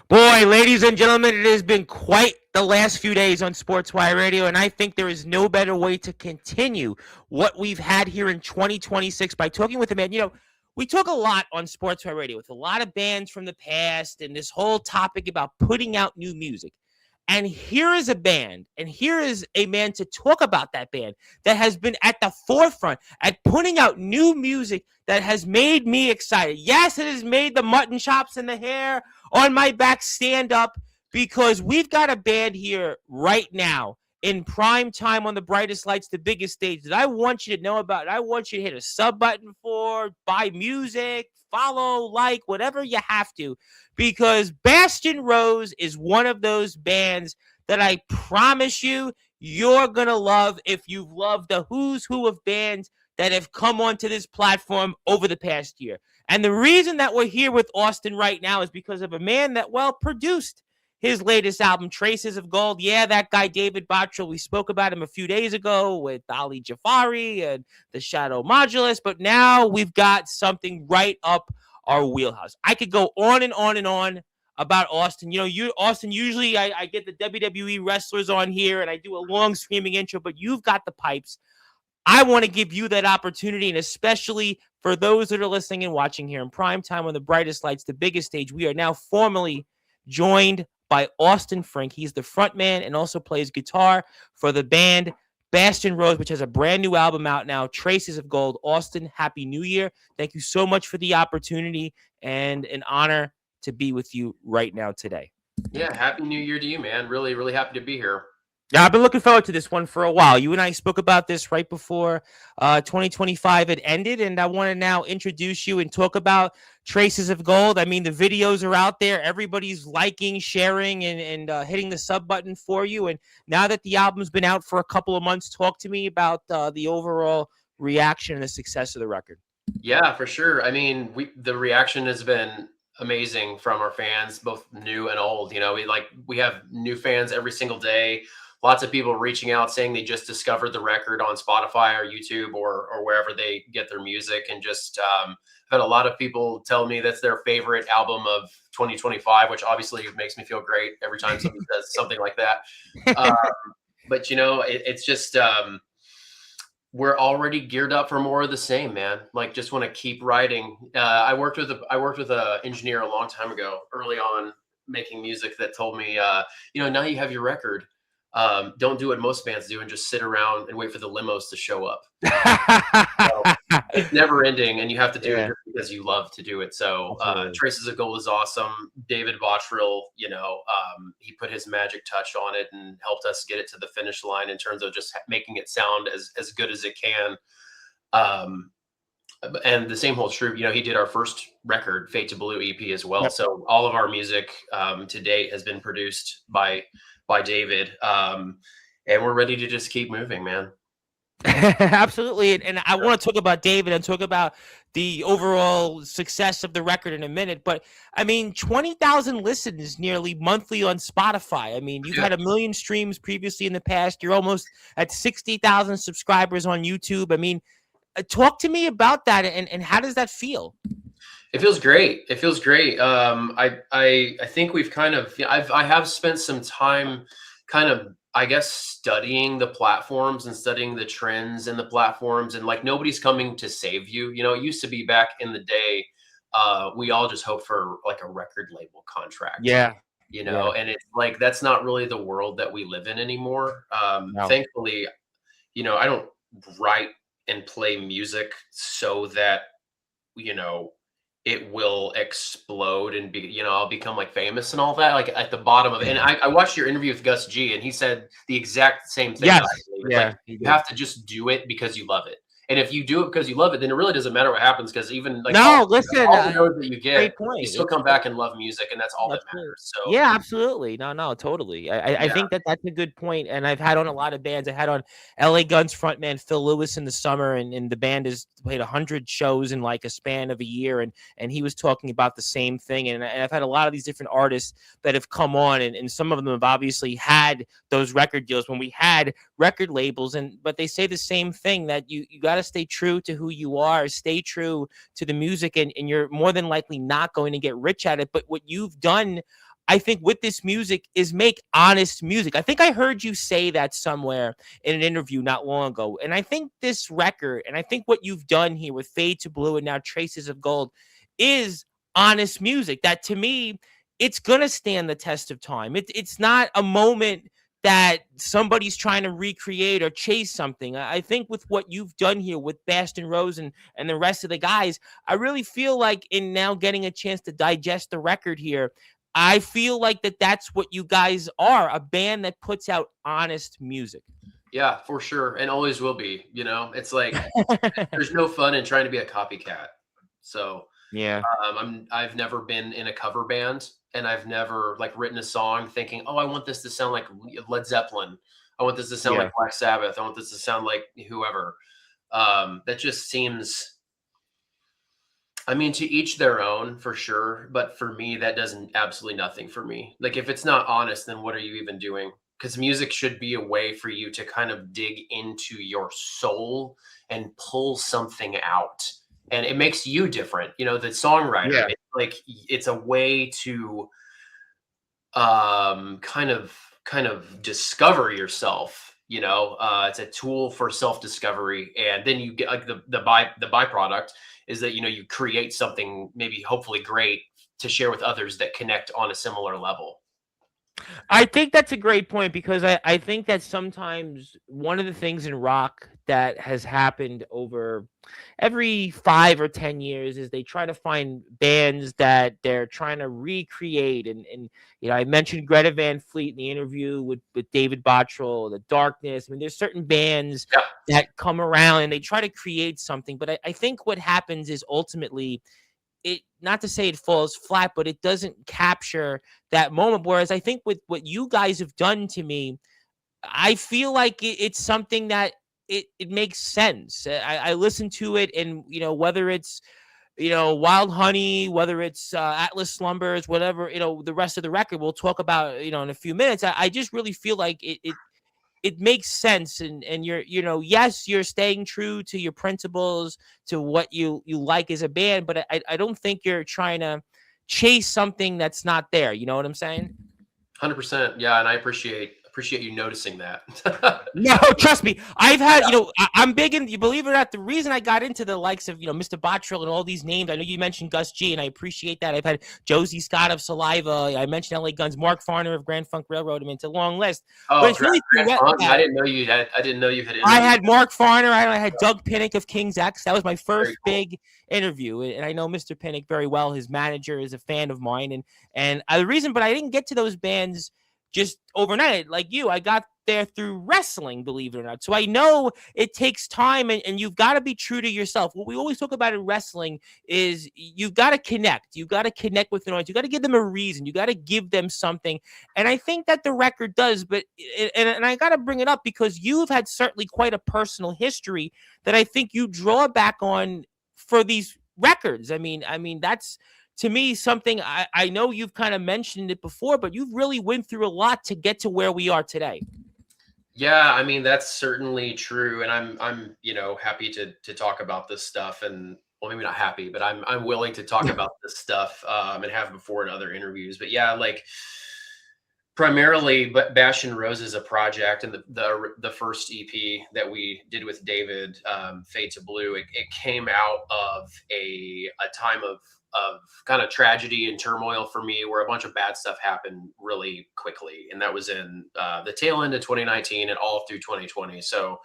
Boy, ladies and gentlemen, it has been quite the last few days on Sportzwire Radio, and I think there is no better way to continue what we've had here in 2026 by talking with a man. We talk a lot on Sportswire Radio with a lot of bands from the past and this whole topic about putting out new music. And here is a band, and here is a man to talk about that band that has been at the forefront at putting out new music that has made me excited. Yes, it has made the mutton chops and the hair on my back stand up because we've got a band here right now in prime time on the brightest lights, the biggest stage that I want you to know about. I want you to hit a sub button for, buy music, follow, like, whatever you have to, because Bastion Rose is one of those bands that I promise you're going to love if you've loved the who's who of bands that have come onto this platform over the past year. And the reason that we're here with Austin right now is because of a man that, produced his latest album, Traces of Gold. Yeah, that guy, David Bottrell, we spoke about him a few days ago with Ali Jafari and the Shadow Modulus, but now we've got something right up our wheelhouse. I could go on and on and on about Austin. Austin, usually I get the WWE wrestlers on here and I do a long screaming intro, but you've got the pipes. I want to give you that opportunity, and especially for those that are listening and watching here in prime time on the brightest lights, the biggest stage, we are now formally joined by Austin Frink. He's the front man and also plays guitar for the band Bastion Rose, which has a brand new album out now, Traces of Gold. Austin, Happy New Year. Thank you so much for the opportunity and an honor to be with you right now today. Yeah, Happy New Year to you, man. Really, really happy to be here. Yeah, I've been looking forward to this one for a while. You and I spoke about this right before 2025 had ended, and I want to now introduce you and talk about Traces of Gold. I mean, the videos are out there. Everybody's liking, sharing, and hitting the sub button for you. And now that the album's been out for a couple of months, talk to me about the overall reaction and the success of the record. Yeah, for sure. I mean, the reaction has been amazing from our fans, both new and old. We have new fans every single day. Lots of people reaching out saying they just discovered the record on Spotify or YouTube or wherever they get their music. And just I've had a lot of people tell me that's their favorite album of 2025, which obviously makes me feel great every time somebody says something like that. But, it's just we're already geared up for more of the same, man. Like, just want to keep writing. I worked with an engineer a long time ago, early on, making music, that told me, now you have your record. Don't do what most bands do and just sit around and wait for the limos to show up. So, it's never ending, and you have to do it just because you love to do it. So Traces of Gold is awesome. David Bottrell, he put his magic touch on it and helped us get it to the finish line in terms of just making it sound as good as it can. And the same holds true. He did our first record, Fate to Blue EP, as well. Yep. So all of our music to date has been produced by David, and we're ready to just keep moving, man. Absolutely. And I want to talk about David and talk about the overall success of the record in a minute. But I mean, 20,000 listens nearly monthly on Spotify. I mean, you've had 1 million streams previously in the past. You're almost at 60,000 subscribers on YouTube. I mean, talk to me about that, and how does that feel? It feels great. I think we've kind of, I have spent some time kind of, I guess, studying the platforms and studying the trends in the platforms, and like, nobody's coming to save you. It used to be back in the day, we all just hope for like a record label contract. Yeah. And it's like, that's not really the world that we live in anymore. No. Thankfully, I don't write and play music so that, it will explode and be, I'll become like famous and all that, like at the bottom of it. And I watched your interview with Gus G, and he said the exact same thing. Yes. Like, you have to just do it because you love it. And if you do it because you love it, then it really doesn't matter what happens, because even like all the notes that you get, you still come back and love music, and that's all that matters. So yeah, absolutely. No, totally. I think that's a good point. And I've had on a lot of bands. I had on LA Guns frontman Phil Lewis in the summer, and the band has played 100 shows in like a span of a year, and he was talking about the same thing. And I've had a lot of these different artists that have come on, and some of them have obviously had those record deals when we had record labels, but they say the same thing, that you got to stay true to who you are, stay true to the music, and you're more than likely not going to get rich at it. But what you've done, I think with this music is make honest music. I think I heard you say that somewhere in an interview not long ago. And I think this record, and I think what you've done here with Fade to Blue and now Traces of Gold is honest music that to me, it's going to stand the test of time. It's not a moment that somebody's trying to recreate or chase something. I think with what you've done here with Bastion Rose and the rest of the guys, I really feel like in now getting a chance to digest the record here, I feel like that's what you guys are, a band that puts out honest music. Yeah, for sure. And always will be, you know, it's like, there's no fun in trying to be a copycat. So Yeah. I've never been in a cover band, and I've never like written a song thinking, oh, I want this to sound like Led Zeppelin. I want this to sound Yeah. like Black Sabbath. I want this to sound like whoever. That just seems, I mean, to each their own for sure. But for me, that does absolutely nothing for me. Like if it's not honest, then what are you even doing? Because music should be a way for you to kind of dig into your soul and pull something out. And it makes you different. You know, the songwriter, Yeah. it's like it's a way to kind of discover yourself. You know, it's a tool for self-discovery. And then you get like the byproduct is that, you know, you create something maybe hopefully great to share with others that connect on a similar level. I think that's a great point because I think that sometimes one of the things in rock that has happened over every 5 or 10 years is they try to find bands that they're trying to recreate. And you know, I mentioned Greta Van Fleet in the interview with David Bottrell, The Darkness. I mean, there's certain bands Yeah. that come around and they try to create something. But I think what happens is ultimately it, not to say it falls flat, but it doesn't capture that moment. Whereas I think with what you guys have done to me, I feel like it's something that it makes sense. I listen to it, and you know, whether it's, you know, Wild Honey, whether it's Atlas Slumbers, whatever, you know, the rest of the record we'll talk about, you know, in a few minutes. I just really feel like it makes sense, and you're, you know, yes, you're staying true to your principles, to what you like as a band, but I don't think you're trying to chase something that's not there. You know what I'm saying? 100%. Yeah. And I appreciate you noticing that. No, trust me. I've had, you know, I'm big in, you believe it or not, the reason I got into the likes of, you know, Mr. Bottrell and all these names, I know you mentioned Gus G, and I appreciate that. I've had Josie Scott of Saliva. I mentioned LA Guns, Mark Farner of Grand Funk Railroad. I mean, it's a long list. Oh, But it's really, I didn't know you had. I didn't know you had. I had Mark Farner. I had Doug Pinnick of King's X. That was my first Cool. big interview, and I know Mr. Pinnick very well. His manager is a fan of mine, and the reason, but I didn't get to those bands just overnight like you. I got there through wrestling, believe it or not. So I know it takes time, and you've got to be true to yourself. What we always talk about in wrestling is you've got to connect. You've got to connect with the audience. You got to give them a reason. You got to give them something. And I think that the record does, but and I got to bring it up because you've had certainly quite a personal history that I think you draw back on for these records. I mean, that's, to me, something I know you've kind of mentioned it before, but you've really went through a lot to get to where we are today. Yeah, I mean that's certainly true, and I'm you know happy to talk about this stuff, and well maybe not happy, but I'm willing to talk about this stuff and have before in other interviews. But yeah, like primarily, but Bastion Rose is a project, and the first EP that we did with David, Fade to Blue, it came out of a time of kind of tragedy and turmoil for me, where a bunch of bad stuff happened really quickly, and that was in the tail end of 2019 and all through 2020. So,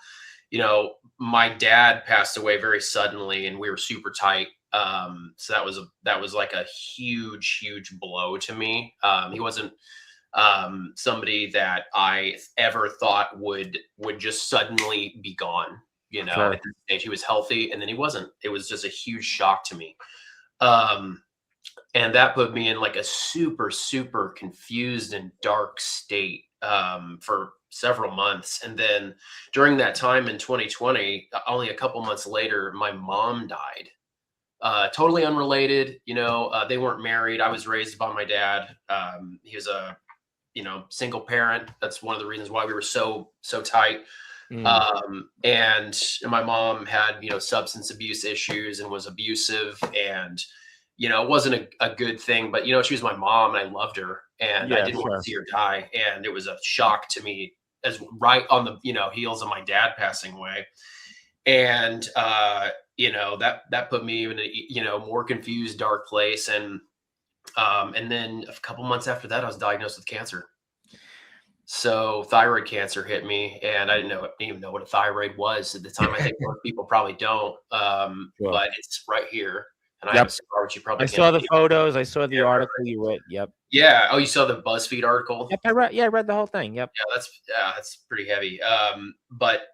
you know, my dad passed away very suddenly, and we were super tight. So that was like a huge blow to me. He wasn't somebody that I ever thought would just suddenly be gone. You know, Sure. at this stage he was healthy, and then he wasn't. It was just a huge shock to me. And that put me in like a super confused and dark state for several months. And then during that time in 2020, only a couple months later, my mom died. Totally unrelated, you know, they weren't married. I was raised by my dad. He was a, you know, single parent. That's one of the reasons why we were so tight. And my mom had, you know, substance abuse issues and was abusive. And it wasn't a good thing, but she was my mom and I loved her and I Yeah, didn't want sure. to see her die. And it was a shock to me as right on the, heels of my dad passing away. And, that put me in a, more confused, dark place. And then a couple months after that, I was diagnosed with cancer. So thyroid cancer hit me, and I didn't even know what a thyroid was at the time. I think most people probably don't, Sure. but it's right here, and I Yep. have a scar, which you probably I can't saw the see. photos. I saw the Yeah, right. article you wrote. Yep. Yeah. Oh, you saw the BuzzFeed article? Yep. I read the whole thing. Yep. Yeah, that's pretty heavy. But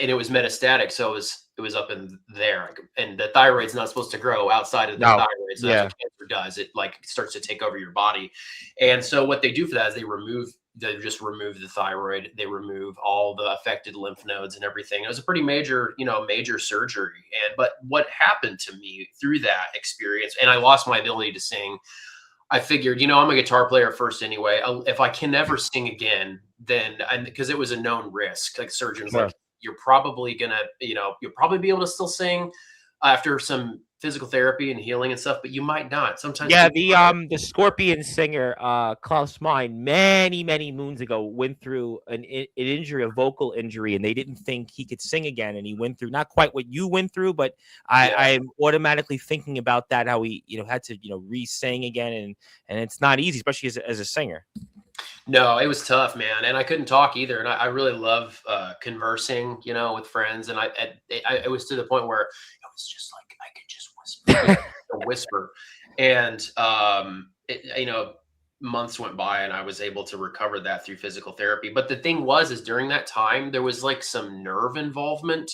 and it was metastatic, so it was up in there, and the thyroid's not supposed to grow outside of the No. thyroid, so that's what cancer does. It starts to take over your body, and so what they do for that is they just remove the thyroid, they remove all the affected lymph nodes and everything. It was a pretty major, major surgery, but what happened to me through that experience, and I lost my ability to sing. I figured, I'm a guitar player first anyway. If I can never sing again, then because it was a known risk, like surgeons, Sure. like you're probably gonna, you'll probably be able to still sing after some physical therapy and healing and stuff, but you might not. Sometimes, Yeah, the Scorpion singer Klaus Meine many moons ago went through an injury, a vocal injury, and they didn't think he could sing again, and he went through not quite what you went through, but I'm automatically thinking about that, how he had to re-sing again, and it's not easy, especially as a singer. No, it was tough, man, and I couldn't talk either. And I really love conversing, with friends. And it was to the point where it was just like I could just whisper, a whisper. And months went by, and I was able to recover that through physical therapy. But the thing is during that time there was like some nerve involvement.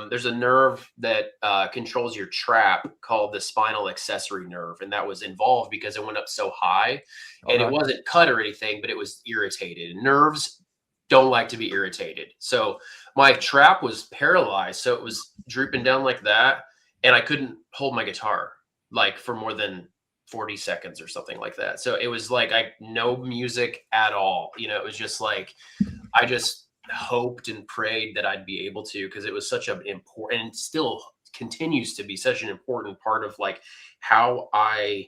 There's a nerve that controls your trap called the spinal accessory nerve, and that was involved because it went up so high, and it wasn't cut or anything, but it was irritated. Nerves don't like to be irritated, so my trap was paralyzed, so it was drooping down like that, and I couldn't hold my guitar like for more than 40 seconds or something like that. So it was like no music at all. It was just like I just hoped and prayed that I'd be able to, because it was such an important, and still continues to be such an important part of like how I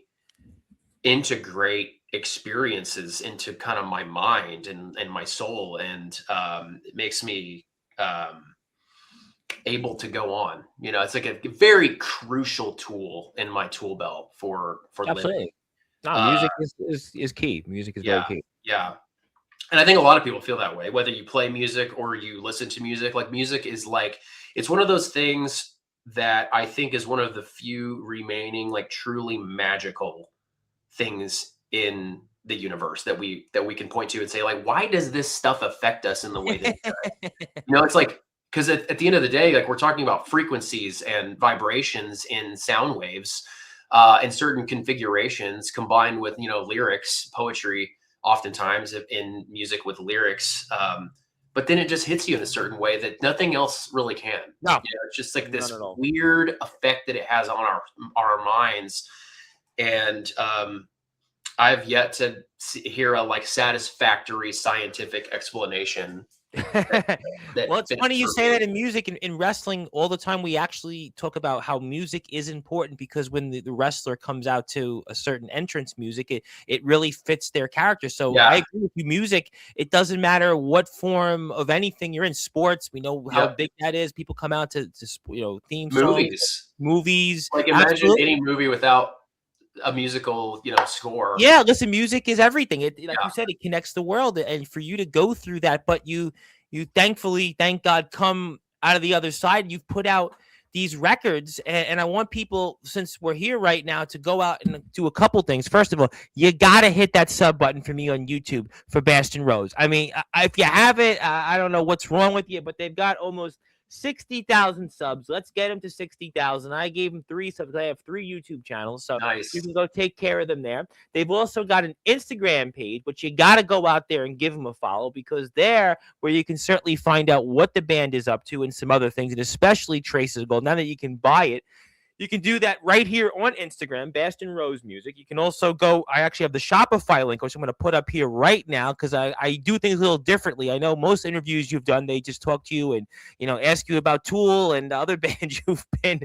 integrate experiences into kind of my mind and my soul, and it makes me able to go on. It's like a very crucial tool in my tool belt for Absolutely. living. No, music is key. Music is very key. Yeah. And I think a lot of people feel that way, whether you play music or you listen to music. Like music is it's one of those things that I think is one of the few remaining like truly magical things in the universe that we can point to and say, like, why does this stuff affect us in the way that it does? It's like, because at the end of the day, like we're talking about frequencies and vibrations in sound waves and certain configurations combined with, lyrics, poetry, oftentimes in music with lyrics. But then it just hits you in a certain way that nothing else really can. No, it's just like this weird effect that it has on our minds. And I've yet to hear a like satisfactory scientific explanation. Well, it's funny you say that in music. In wrestling, all the time we actually talk about how music is important, because when the wrestler comes out to a certain entrance music, it really fits their character. So I agree with you. Music, it doesn't matter what form of anything you're in. Sports, we know how big that is. People come out to theme songs, movies. Like imagine any movie without a musical, score. Yeah, listen, music is everything. Like you said, it connects the world, and for you to go through that, but you thankfully, thank God, come out of the other side. You've put out these records, and I want people, since we're here right now, to go out and do a couple things. First of all, you gotta hit that sub button for me on YouTube for Bastion Rose. I mean, if you haven't, I don't know what's wrong with you, but they've got almost 60,000 subs. Let's get them to 60,000. I gave them 3 subs. I have 3 YouTube channels, so nice. You can go take care of them there. They've also got an Instagram page, but you got to go out there and give them a follow, because there where you can certainly find out what the band is up to and some other things, and especially Traces of Gold. Now that you can buy it, You can do that right here on Instagram, Bastion Rose Music. You can also go, I actually have the Shopify link, which I'm going to put up here right now because I do things a little differently. I know most interviews you've done, they just talk to you and, ask you about Tool and other bands you've been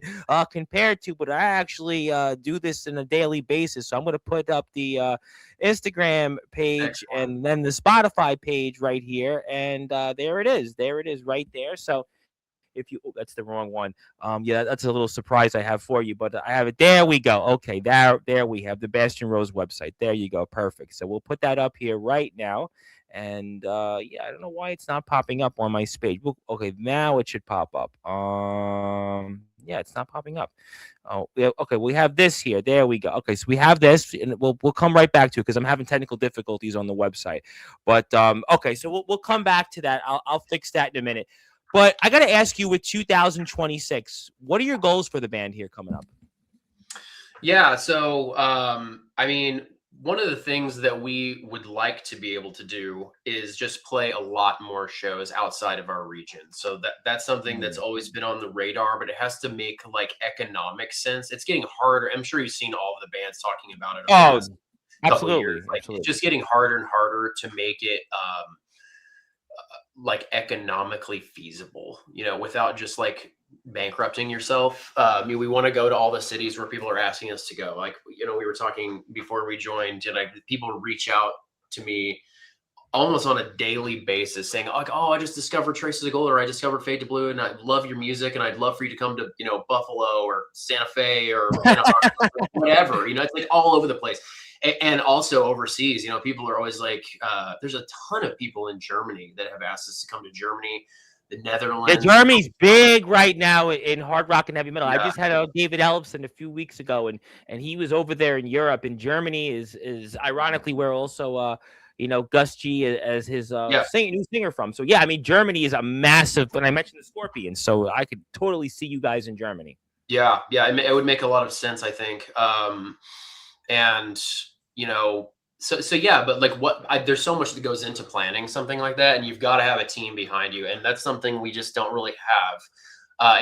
compared to, but I actually do this on a daily basis. So I'm going to put up the Instagram page Excellent. and then the Spotify page right here. And there it is. There it is right there. So if you, oh, that's the wrong one. Yeah, that's a little surprise I have for you, but I have it. There we go. Okay, there we have the Bastion Rose website. There you go. Perfect. So we'll put that up here right now. And yeah, I don't know why it's not popping up on my page. Okay, now it should pop up. Yeah, it's not popping up. Oh, yeah, okay. We have this here. There we go. Okay, so we have this, and we'll come right back to it because I'm having technical difficulties on the website. But okay, so we'll come back to that. I'll fix that in a minute. But I got to ask you, with 2026, what are your goals for the band here coming up? Yeah, so I mean, one of the things that we would like to be able to do is just play a lot more shows outside of our region. So that's something that's always been on the radar, but it has to make like economic sense. It's getting harder. I'm sure you've seen all of the bands talking about it over the last couple of years. Like, it's just getting harder and harder to make it like economically feasible, without just like bankrupting yourself. I mean, we want to go to all the cities where people are asking us to go. Like, we were talking before we joined, and people reach out to me almost on a daily basis saying like, oh, I just discovered Traces of Gold, or I discovered Fade to Blue, and I love your music, and I'd love for you to come to, Buffalo or Santa Fe or whatever, it's like all over the place. And also overseas, people are always like, there's a ton of people in Germany that have asked us to come to Germany, the Netherlands. Yeah, Germany's big right now in hard rock and heavy metal. Yeah. I just had David Ellefson a few weeks ago, and he was over there in Europe. And Germany is ironically where also Gus G as his new singer from. So yeah, I mean, Germany is a massive. And I mentioned the Scorpions, so I could totally see you guys in Germany. Yeah, it would make a lot of sense, I think. And so yeah, but like there's so much that goes into planning something like that, and you've got to have a team behind you, and that's something we just don't really have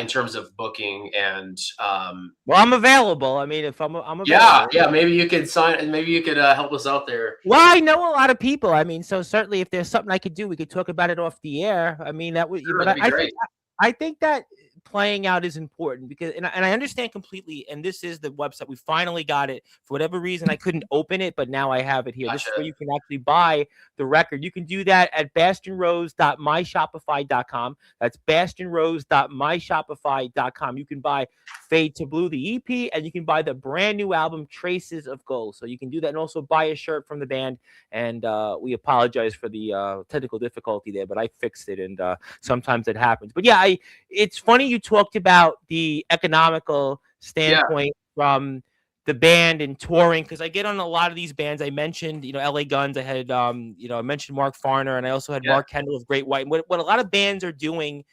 in terms of booking. And well, I'm available. I mean, if I'm available. Yeah, maybe you could sign, and maybe you could help us out there. Well, I know a lot of people. I mean, so certainly if there's something I could do, we could talk about it off the air. I mean, that would. Sure, but that'd be great. I think that playing out is important because, and I understand completely. And this is the website. We finally got it. For whatever reason, I couldn't open it, but now I have it here. Gotcha. This is where you can actually buy the record. You can do that at bastionrose.myshopify.com. That's bastionrose.myshopify.com. You can buy Fade to Blue, the EP, and you can buy the brand new album Traces of Gold. So you can do that and also buy a shirt from the band. And we apologize for the technical difficulty there, but I fixed it, and sometimes it happens. But yeah, it's funny you talked about the economical standpoint from the band and touring, because I get on a lot of these bands. I mentioned, LA Guns. I had, I mentioned Mark Farner, and I also had Mark Kendall of Great White. And what a lot of bands are doing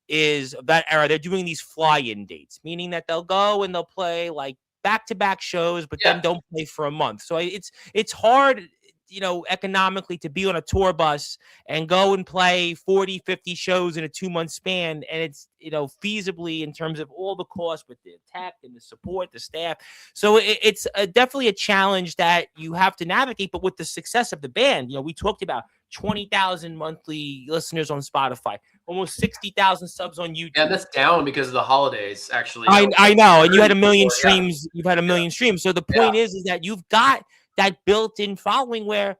is that era, they're doing these fly-in dates, meaning that they'll go and they'll play like back-to-back shows, but then don't play for a month. So it's hard, economically, to be on a tour bus and go and play 40, 50 shows in a 2-month span. And it's, feasibly in terms of all the costs with the tech and the support, the staff. So it's definitely a challenge that you have to navigate. But with the success of the band, we talked about 20,000 monthly listeners on Spotify, almost 60,000 subs on YouTube. Yeah, that's down because of the holidays, actually. I know. And you had 1 million streams. You've had 1 million streams. So the point is that you've got that built-in following where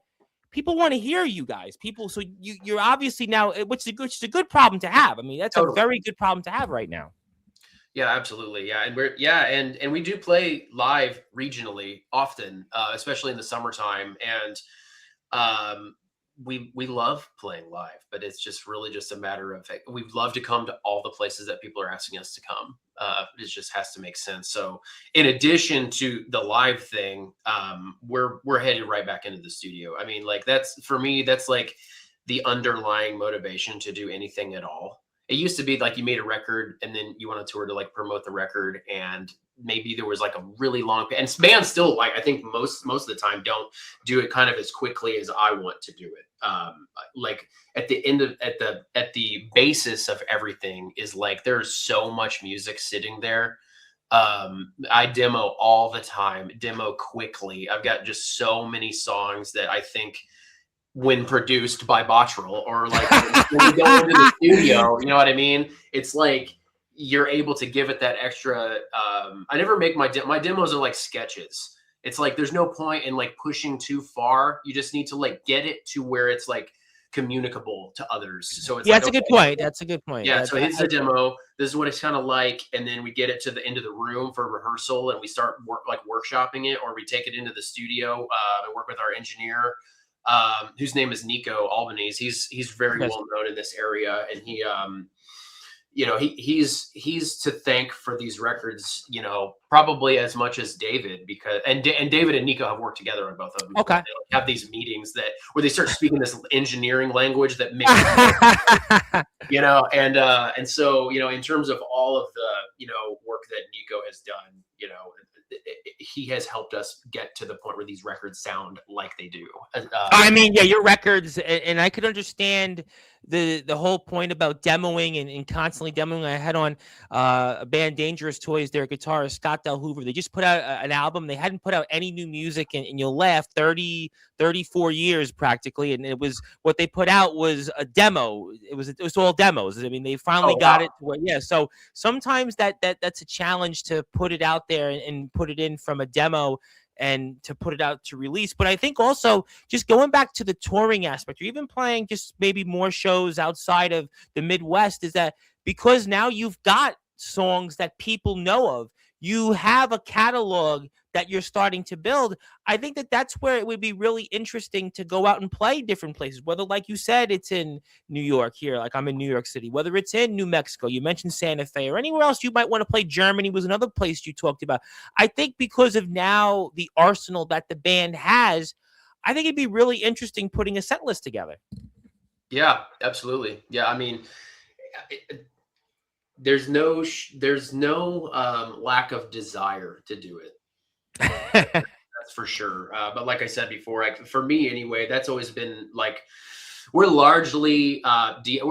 people want to hear you guys. So you're obviously now, which is a good problem to have. I mean, that's a very good problem to have right now. Yeah, absolutely. Yeah, and we do play live regionally often, especially in the summertime. And we love playing live, but it's just really just a matter of, we'd love to come to all the places that people are asking us to come. It just has to make sense. So in addition to the live thing, we're headed right back into the studio. I mean, like, that's, for me, that's like the underlying motivation to do anything at all. It used to be like you made a record and then you went on tour to like promote the record, and maybe there was like a really long, and bands still, like, I think most of the time don't do it kind of as quickly as I want to do it. Like at the basis of everything is like, there's so much music sitting there I demo all the time, demo quickly. I've got just so many songs that I think when produced by Bottrell or like when we go into the studio, you know what I mean? It's like you're able to give it that extra. I never make my demos are like sketches. It's like there's no point in like pushing too far. You just need to like get it to where it's like communicable to others. So it's Yeah, like, that's a good okay, point. That's a good point. yeah, so here's the demo. This is what it's kind of like, and then we get it to the end of the room for rehearsal, and we start workshopping it, or we take it into the studio and work with our engineer, whose name is Nico Albanese. He's very Yes. well known in this area, and he you know, he's to thank for these records, you know, probably as much as David, because and David and Nico have worked together on both of them. Okay. They like have these meetings where they start speaking this engineering language that makes you know, and so, you know, in terms of all of the, you know, work that Nico has done, you know, he has helped us get to the point where these records sound like they do. I mean, yeah, your records, and I could understand the whole point about demoing and constantly demoing. I had on a band, Dangerous Toys, their guitarist Scott Del Hoover. They just put out an album. They hadn't put out any new music, and you'll laugh, 34 years practically, and it was what they put out was a demo. It was all demos. I mean, they finally got it to where, yeah. So sometimes that's a challenge to put it out there and put it in from a demo and to put it out to release. But I think also just going back to the touring aspect, or even playing just maybe more shows outside of the Midwest, is that because now you've got songs that people know of, you have a catalog that you're starting to build. I think that's where it would be really interesting to go out and play different places, whether, like you said, it's in New York here, like I'm in New York City, whether it's in New Mexico, you mentioned Santa Fe, or anywhere else you might want to play. Germany was another place you talked about. I think because of now the arsenal that the band has, I think it'd be really interesting putting a set list together. Yeah, absolutely. Yeah, I mean, there's no lack of desire to do it. That's for sure. But like I said before, for me anyway, that's always been like we're a largely DIY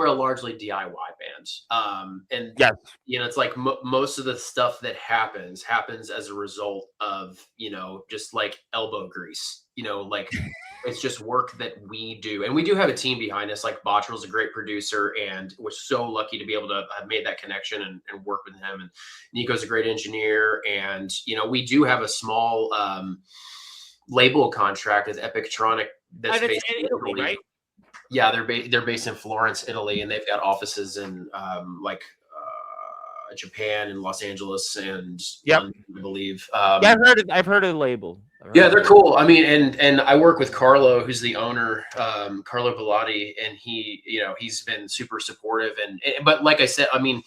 band, and Yes. you know, it's like most of the stuff that happens as a result of, you know, just like elbow grease. You know, like it's just work that we do, and we do have a team behind us. Like Bottrell's a great producer, and we're so lucky to be able to have made that connection and work with him. And Nico's a great engineer, and you know, we do have a small label contract with Epictronic that's based in Italy, right? Yeah, they're based in Florence, Italy, and they've got offices in Japan and Los Angeles and London, I believe. Yeah, I've heard of the label. Yeah, they're cool. I mean, and I work with Carlo, who's the owner, Carlo Bellotti, and he, you know, he's been super supportive. But like I said, I mean,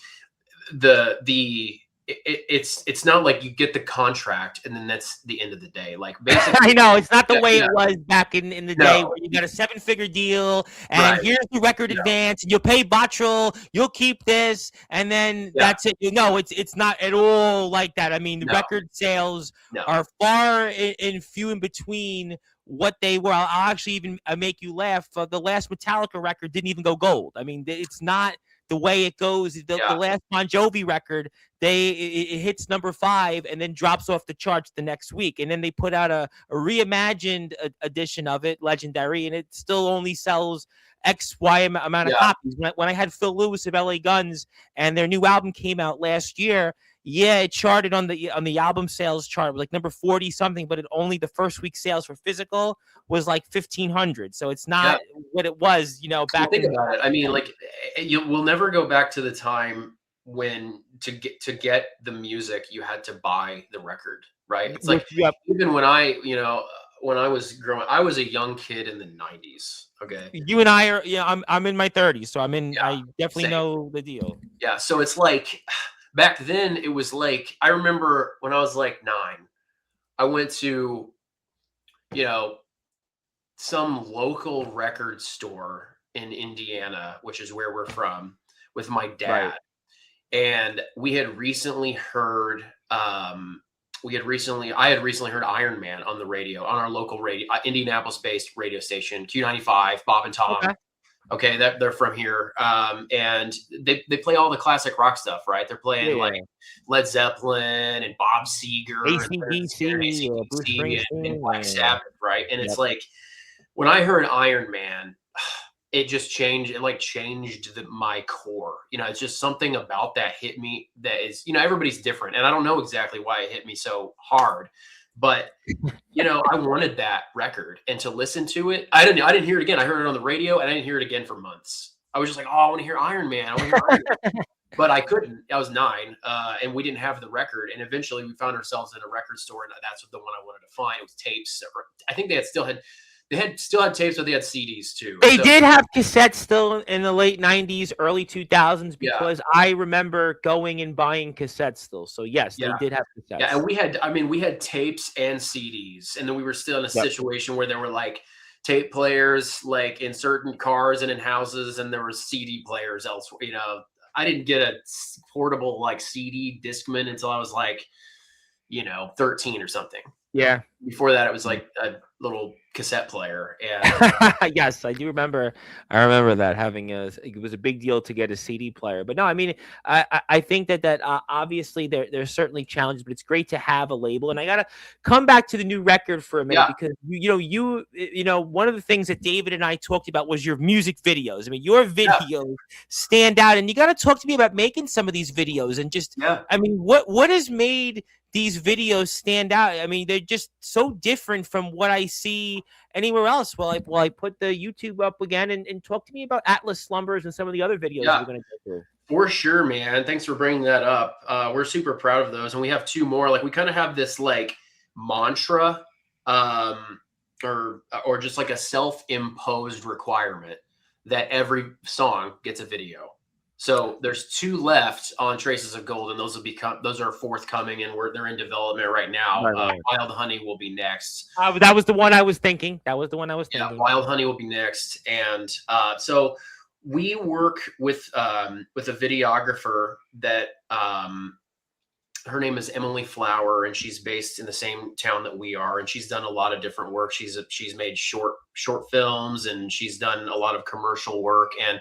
it's not like you get the contract and then that's the end of the day. Like basically, I know it's not the way it was back in the day where you got a 7-figure deal and here's the record advance and you'll pay Bottrell, you'll keep this, and then that's it. No, it's not at all like that. I mean, the record sales are far and few in between what they were. I'll actually even make you laugh. The last Metallica record didn't even go gold. I mean, it's not the way it goes. The last Bon Jovi record, it hits number 5 and then drops off the charts the next week. And then they put out a reimagined edition of it, Legendary, and it still only sells XY amount of copies. When I had Phil Lewis of LA Guns and their new album came out last year, it charted on the album sales chart, like number 40 something, but only the first week sales for physical was like 1,500. So it's not what it was, you know, back. Think about it. I mean, like we'll never go back to the time when to get the music you had to buy the record, right? It's like even when when I was growing, I was a young kid in the 90s. Okay. You and I are, I'm in my 30s, so I definitely know the deal. Yeah. So it's like back then it was like, I remember when I was like 9, I went to, you know, some local record store in Indiana, which is where we're from, with my dad. And we had recently heard, I had recently heard Iron Man on the radio, on our local radio, Indianapolis-based radio station, Q95, Bob and Tom. Okay, that they're from here, and they play all the classic rock stuff, right? They're playing like Yeah. Led Zeppelin and Bob Seger and AC/DC, Bruce AC/DC and Black Springsteen. Yeah. Sabbath, right? And it's Yep. like when I heard Iron Man, it just changed. It like changed my core. You know, it's just something about that hit me. That is, you know, everybody's different, and I don't know exactly why it hit me so hard, but you know, I wanted that record and to listen to it. I didn't hear it again. I heard it on the radio and I didn't hear it again for months. I was just like, oh, I want to hear Iron Man. I want to hear Iron Man. But I couldn't. I was 9, and we didn't have the record. And eventually, we found ourselves in a record store, and that's the one I wanted to find. It was tapes. I think they had still had tapes, but they had CDs too. They did have cassettes still in the late 90s, early 2000s, because I remember going and buying cassettes still. So yes, they did have cassettes. Yeah, and we had tapes and CDs, and then we were still in a situation where there were like tape players like in certain cars and in houses, and there were CD players elsewhere. You know, I didn't get a portable like CD Discman until I was like, you know, 13 or something. Yeah. Before that, it was like a little cassette player. And yes, I do remember. I remember that it was a big deal to get a CD player. But no, I mean, I think that obviously there's certainly challenges, but it's great to have a label. And I gotta come back to the new record for a minute because you know one of the things that David and I talked about was your music videos. I mean, your videos stand out, and you got to talk to me about making some of these videos and just. I mean, what has made these videos stand out? I mean, they're just so different from what I see anywhere else. Well, I put the YouTube up again and talk to me about Atlas Slumbers and some of the other videos we're going to go through. For sure, man. Thanks for bringing that up. We're super proud of those. And we have 2 more. Like we kind of have this like mantra or just like a self-imposed requirement that every song gets a video. So there's 2 left on Traces of Gold, and those are forthcoming, and they're in development right now. Right. Wild Honey will be next. That was the one I was thinking. Yeah, Wild Honey will be next, and so we work with a videographer that her name is Emily Flower, and she's based in the same town that we are, and she's done a lot of different work. She's made short films, and she's done a lot of commercial work, and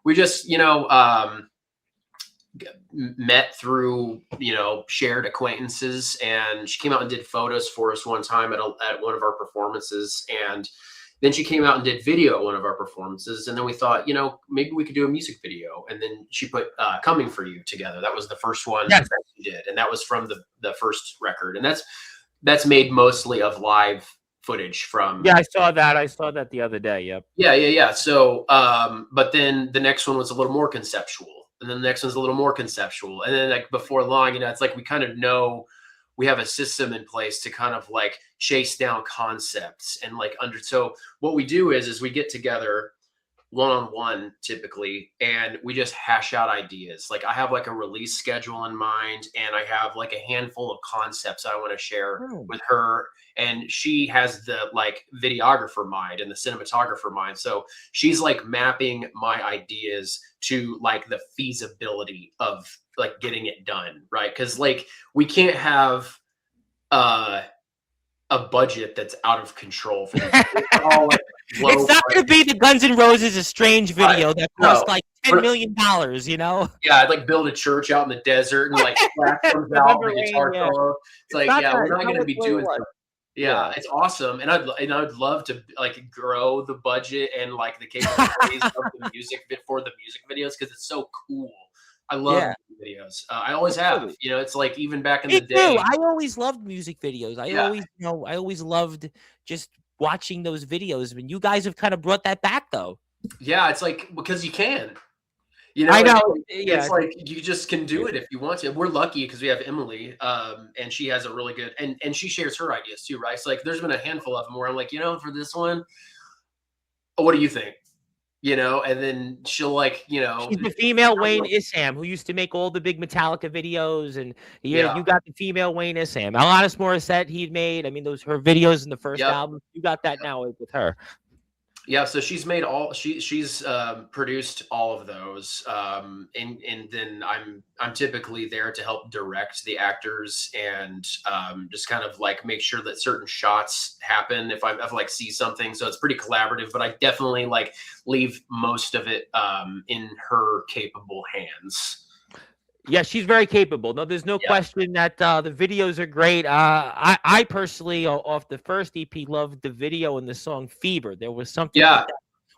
we just, you know, met through, you know, shared acquaintances, and she came out and did photos for us one time at one of our performances. And then she came out and did video at one of our performances. And then we thought, you know, maybe we could do a music video. And then she put Coming For You together. That was the first one that she did. And that was from the first record. And that's made mostly of live footage from. Yeah, I saw that the other day. Yep. Yeah. So but then the next one was a little more conceptual, and then the next one's a little more conceptual, and then like before long, you know, it's like we kind of know we have a system in place to kind of like chase down concepts and like so what we do is we get together one-on-one typically, and we just hash out ideas. Like I have like a release schedule in mind, and I have like a handful of concepts I want to share with her, and she has the like videographer mind and the cinematographer mind. So she's like mapping my ideas to like the feasibility of like getting it done, right? Because like we can't have a budget that's out of control for all, like, it's not going to be the Guns N' Roses A Strange video that cost like $10 million, you know? Yeah, I'd like build a church out in the desert and like comes out the guitar solo. It's like, we're not going to be doing stuff. Yeah, it's awesome, and I'd love to like grow the budget and like the capabilities of the music for the music videos because it's so cool. I love videos. I always have. You know, it's like even back in the day. I always loved music videos. I always loved just watching those videos. I mean, you guys have kind of brought that back, though. Yeah, it's like because you can. You know, I know. It's like you just can do it if you want to. We're lucky because we have Emily, and she has a really good and she shares her ideas too, right? So like, there's been a handful of them where I'm like, you know, for this one, what do you think? You know, and then she'll like, you know, she's the female Wayne Isham who used to make all the big Metallica videos, and you got the female Wayne Isham. Alanis Morissette he'd made. I mean, those her videos in the first album. You got that now with her. Yeah, so she's made she's produced all of those, and then I'm typically there to help direct the actors and just kind of like make sure that certain shots happen if I like see something. So it's pretty collaborative, but I definitely like leave most of it in her capable hands. Yeah, she's very capable. No, there's no Yeah, question that the videos are great. I personally, off the first EP, loved the video and the song "Fever." There was something yeah,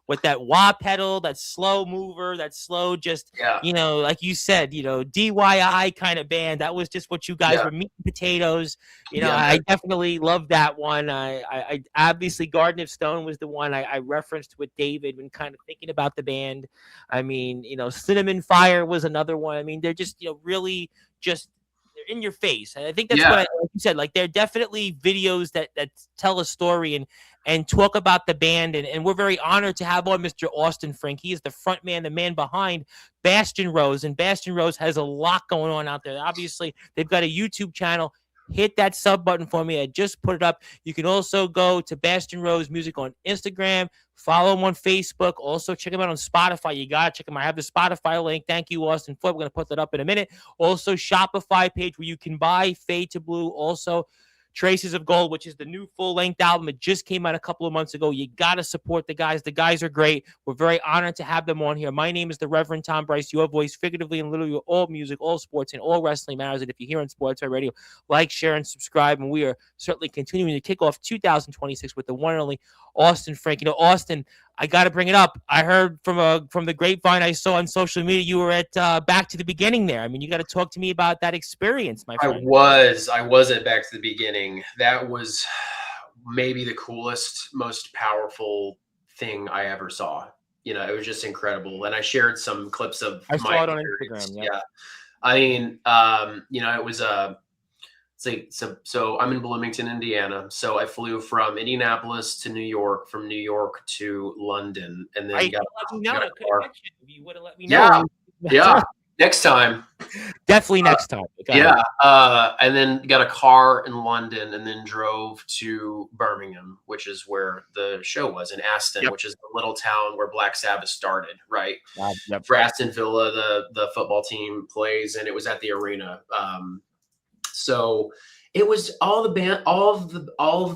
with that wah pedal, that slow mover, that slow, just, yeah, like you said, DIY kind of band. That was just what you guys yeah, were, meat and potatoes. yeah, I definitely love that one. I obviously Garden of Stone was the one I referenced with David when kind of thinking about the band. I mean, Cinnamon Fire was another one. I mean, they're just, really just they're in your face. And I think that's what yeah. like you said. Like they're definitely videos that tell a story and talk about the band. And we're very honored to have on Mr. Austin Frink. He is the front man, the man behind Bastion Rose. And Bastion Rose has a lot going on out there. Obviously, they've got a YouTube channel. Hit that sub button for me. I just put it up. You can also go to Bastion Rose Music on Instagram. Follow him on Facebook. Also, check him out on Spotify. You got to check him out. I have the Spotify link. Thank you, Austin Floyd. We're going to put that up in a minute. Also, Shopify page where you can buy Fade to Blue. Also, Traces of Gold, which is the new full-length album. It just came out a couple of months ago. You got to support the guys. The guys are great. We're very honored to have them on here. My name is the Reverend Tom Bryce, your voice, figuratively and literally, all music, all sports, and all wrestling matters. And if you're here on Sportzwire Radio, like, share, and subscribe. And we are certainly continuing to kick off 2026 with the one and only Austin Frink. Austin, I got to bring it up. I heard from the grapevine I saw on social media you were at Back to the Beginning there. I mean, you got to talk to me about that experience, my friend. I was at Back to the Beginning. That was maybe the coolest, most powerful thing I ever saw. It was just incredible. And I shared some clips of I my saw it on experience. Instagram. Yeah. I mean, it was so I'm in Bloomington, Indiana. So I flew from Indianapolis to New York, from New York to London, and then You would have let me know. Yeah. Yeah. Next time. Definitely next time. Yeah. And then got a car in London and then drove to Birmingham, which is where the show was, in Aston, which is the little town where Black Sabbath started, right? Yep. For Aston Villa, the football team plays, and it was at the arena. So it was all of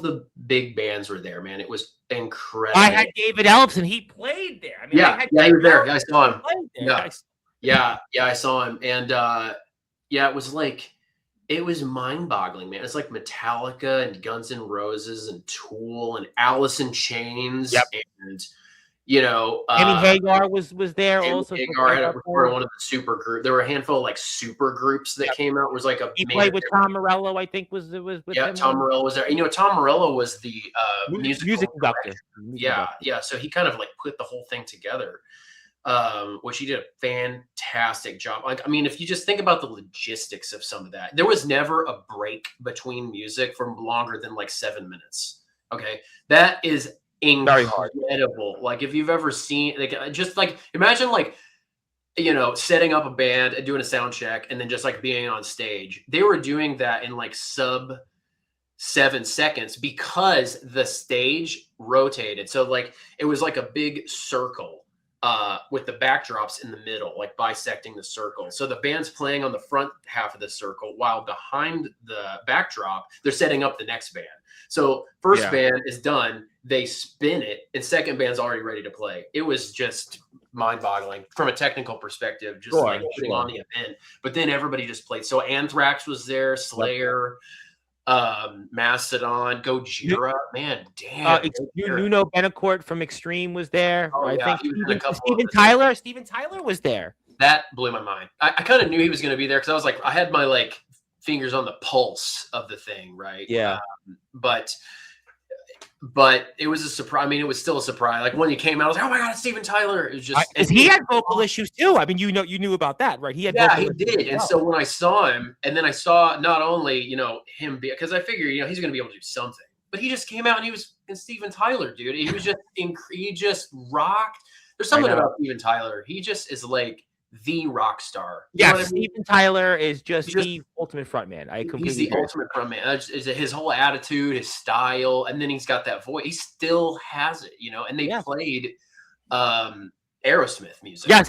the big bands were there, man. It was incredible. I had David Ellison. He played there. I mean, he was there. Yeah, I saw him. Yeah, I saw him. And it was mind-boggling, man. It's like Metallica and Guns N' Roses and Tool and Alice in Chains. Yep. And Hagar was there also. Hagar had recorded one of the super groups. There were a handful of like super groups that came out. It was like he played with Tom Morello, I think was with him. Tom Morello was there. Tom Morello was the music conductor. Yeah. So he kind of like put the whole thing together. Which he did a fantastic job. Like, I mean, if you just think about the logistics of some of that, there was never a break between music for longer than like 7 minutes. Okay. That is incredible. Like if you've ever seen, like, just like, imagine like, setting up a band and doing a sound check and then just like being on stage. They were doing that in like sub 7 seconds because the stage rotated. So like, it was like a big circle with the backdrops in the middle, like bisecting the circle. So the band's playing on the front half of the circle while behind the backdrop, they're setting up the next band. So first band is done, they spin it, and second band's already ready to play. It was just mind-boggling from a technical perspective, just putting on the event. But then everybody just played. So Anthrax was there, Slayer, Mastodon, Gojira, man, damn. Nuno Betancourt from Extreme was there. Oh, I think Steven Tyler was there. That blew my mind. I kind of knew he was going to be there because I was like, I had my like fingers on the pulse of the thing, right? Yeah. But it was a surprise. I mean, it was still a surprise. Like when he came out, I was like, "Oh my god, it's Steven Tyler!" It was just because he had vocal issues too. I mean, you knew about that, right? He did. And so when I saw him, and then I saw not only him because I figured he's going to be able to do something, but he just came out and he was Steven Tyler, dude. He was just he just rocked. There's something about Steven Tyler. He just is like the rock star. You Yeah, know what I mean? Steven Tyler is just He's just the ultimate frontman. I he's completely the agree. ultimate frontman. Is his whole attitude, his style, and then he's got that voice. He still has it, you know. And they Yeah. played Aerosmith music. Yes,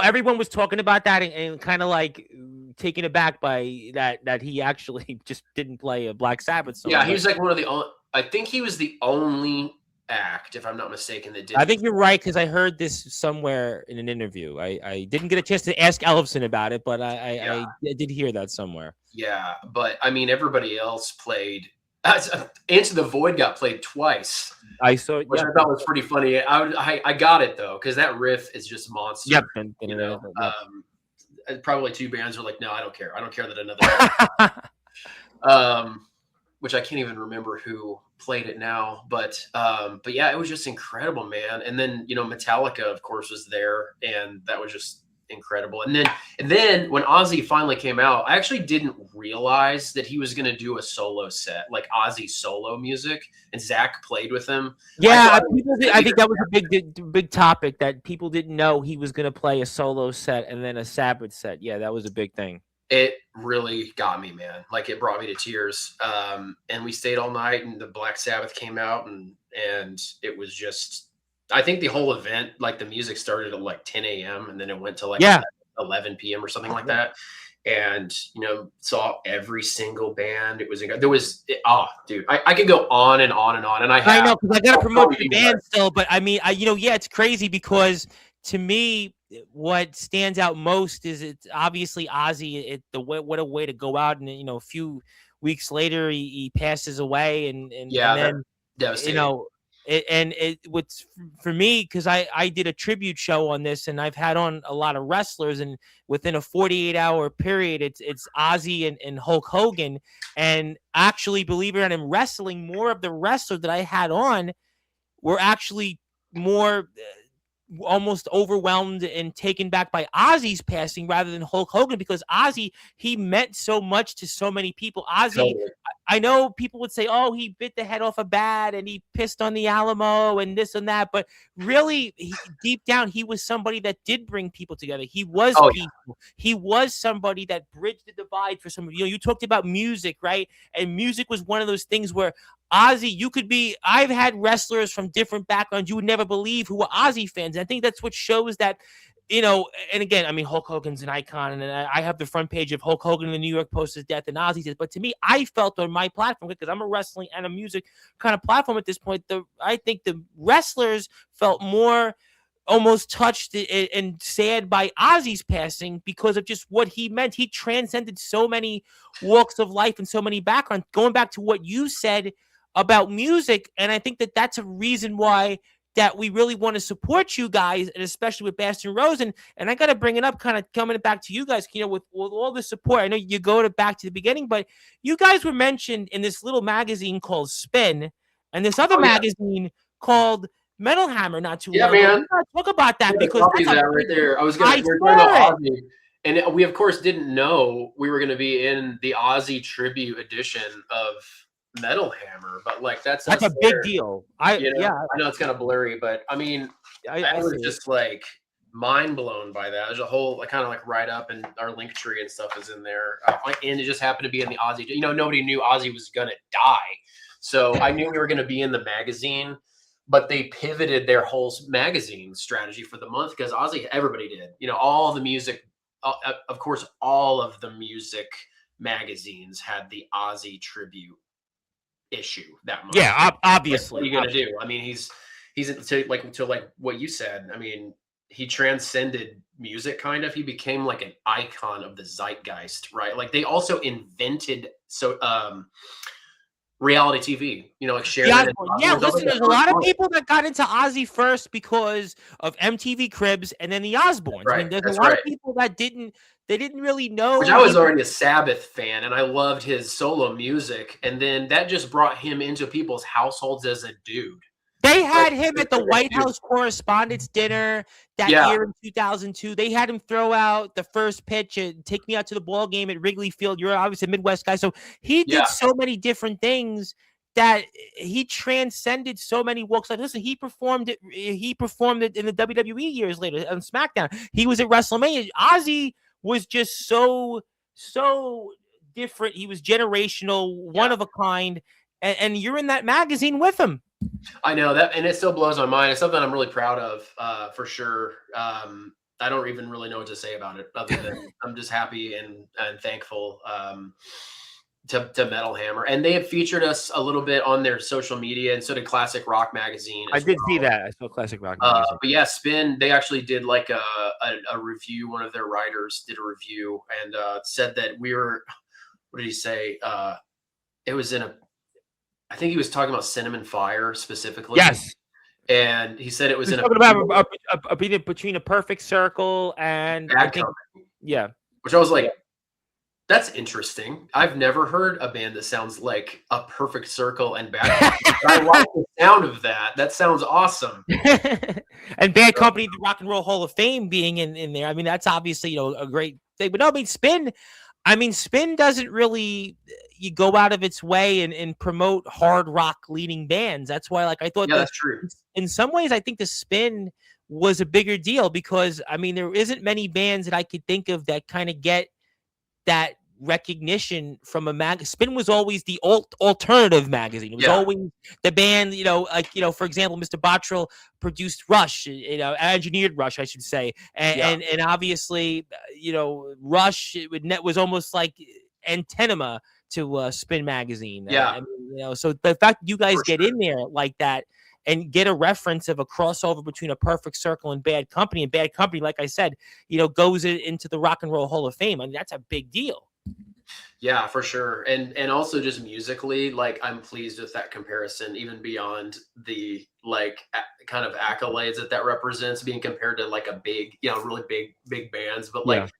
everyone was talking about that and kind of like taken aback by that he actually just didn't play a Black Sabbath song. Yeah, he was like one of the only. I think he was the only act, if I'm not mistaken, that did. I think you're right because I heard this somewhere in an interview. I didn't get a chance to ask Ellefson about it, but I did hear that somewhere. Yeah, but I mean, everybody else played. Into the Void got played twice. I saw, which I thought was pretty funny. I got it though because that riff is just monster. Yep. You know, probably two bands are like, no, I don't care. I don't care that another. Which I can't even remember who played it now, but yeah, it was just incredible, man. And then Metallica, of course, was there, and that was just incredible. And then when Ozzy finally came out, I actually didn't realize that he was going to do a solo set, like Ozzy solo music, and Zach played with him. Yeah, I think that was a big topic that people didn't know he was going to play a solo set and then a Sabbath set. Yeah, that was a big thing. It really got me, man. Like it brought me to tears. And we stayed all night, and the Black Sabbath came out, and it was just. I think the whole event, like the music started at like 10 a.m. and then it went to like 11 p.m. or something like that. And, saw every single band. It was, dude, I could go on and on and on. And I know because I got to promote the band still, but I mean, it's crazy because to me, what stands out most is it's obviously Ozzy. What a way to go out. And, a few weeks later, he passes away and then, devastating. What's for me, because I did a tribute show on this and I've had on a lot of wrestlers, and within a 48-hour period, it's Ozzy and Hulk Hogan. And actually, believe it or not, in wrestling, more of the wrestlers that I had on were actually more almost overwhelmed and taken back by Ozzy's passing rather than Hulk Hogan, because Ozzy, he meant so much to so many people. Ozzy, totally. I know people would say, oh, he bit the head off a bat and he pissed on the Alamo and this and that, but really, deep down, he was somebody that did bring people together. He was people. Yeah. He was somebody that bridged the divide for some of you. You talked about music, right? And music was one of those things where Ozzy, I've had wrestlers from different backgrounds you would never believe who were Ozzy fans. And I think that's what shows that, and again, I mean, Hulk Hogan's an icon, and I have the front page of Hulk Hogan in the New York Post's death and Ozzy's death. But to me, I felt on my platform, because I'm a wrestling and a music kind of platform at this point, I think the wrestlers felt more almost touched and sad by Ozzy's passing because of just what he meant. He transcended so many walks of life and so many backgrounds. Going back to what you said about music, and I think that that's a reason why that we really want to support you guys, and especially with Bastion Rosen. And I got to bring it up, kind of coming back to you guys, with all the support. I know you go back to the beginning, but you guys were mentioned in this little magazine called Spin and this other magazine called Metal Hammer not too long ago. Man. Talk about that, because that's that right there. I was going to talk about Ozzy. And we, of course, didn't know we were going to be in the Ozzy tribute edition of Metal Hammer, but like that's a big deal. I know it's kind of blurry, but I mean, I was just like mind blown by that. There's a whole kind of like write up, and our link tree and stuff is in there, and it just happened to be in the Ozzy. Nobody knew Ozzy was gonna die, so I knew we were gonna be in the magazine, but they pivoted their whole magazine strategy for the month because Ozzy, everybody did. All the music, of course, all of the music magazines had the Ozzy tribute issue that month. Yeah, obviously. What are you gonna do? I mean, he's to like what you said. I mean, he transcended music kind of. He became like an icon of the zeitgeist, right? Like they also invented reality TV. Like Sheridan. Listen, there's a lot of people that got into Ozzy first because of MTV Cribs and then the Osbournes. Right. I mean, there's a lot of people that didn't really know. Which I was already a Sabbath fan, and I loved his solo music, and then that just brought him into people's households as a dude. They had him at the White House Correspondents' Dinner that year in 2002. They had him throw out the first pitch and take me out to the ball game at Wrigley Field. You're obviously a Midwest guy, so he did so many different things that he transcended so many walks. Like, listen, he performed it in the WWE years later on SmackDown. He was at WrestleMania. Ozzy was just so different. He was generational, one of a kind, and you're in that magazine with him. I know that, and it still blows my mind. It's something I'm really proud of, for sure. I don't even really know what to say about it, other than I'm just happy and thankful to Metal Hammer. And they have featured us a little bit on their social media, and so did Classic Rock Magazine. I did see that. I saw Classic Rock Magazine. But yeah, Spin, they actually did like a review. One of their writers did a review and said that we were, what did he say? It was I think he was talking about Cinnamon Fire specifically. Yes. And he said it was in talking about between a Perfect Circle and Bad Company. Yeah. Which I was like, that's interesting. I've never heard a band that sounds like a Perfect Circle and Bad Company. I like the sound of that. That sounds awesome. And Bad Company, the Rock and Roll Hall of Fame being in there. I mean, that's obviously, a great thing. But no, Spin doesn't really go out of its way and promote hard rock leading bands. That's why, I thought that's true. In some ways, I think the Spin was a bigger deal because, there isn't many bands that I could think of that kind of get that recognition from a mag. Spin was always the alternative magazine. It was always the band, for example, Mr. Bottrell produced Rush, engineered Rush, I should say. And obviously, Rush was almost like antenna to Spin magazine. Yeah. So the fact that you guys get in there like that and get a reference of a crossover between a Perfect Circle and Bad Company, like I said, goes into the Rock and Roll Hall of Fame. I mean, that's a big deal. Yeah, for sure. And also just musically, I'm pleased with that comparison, even beyond the kind of accolades that represents, being compared to a big, really big bands. But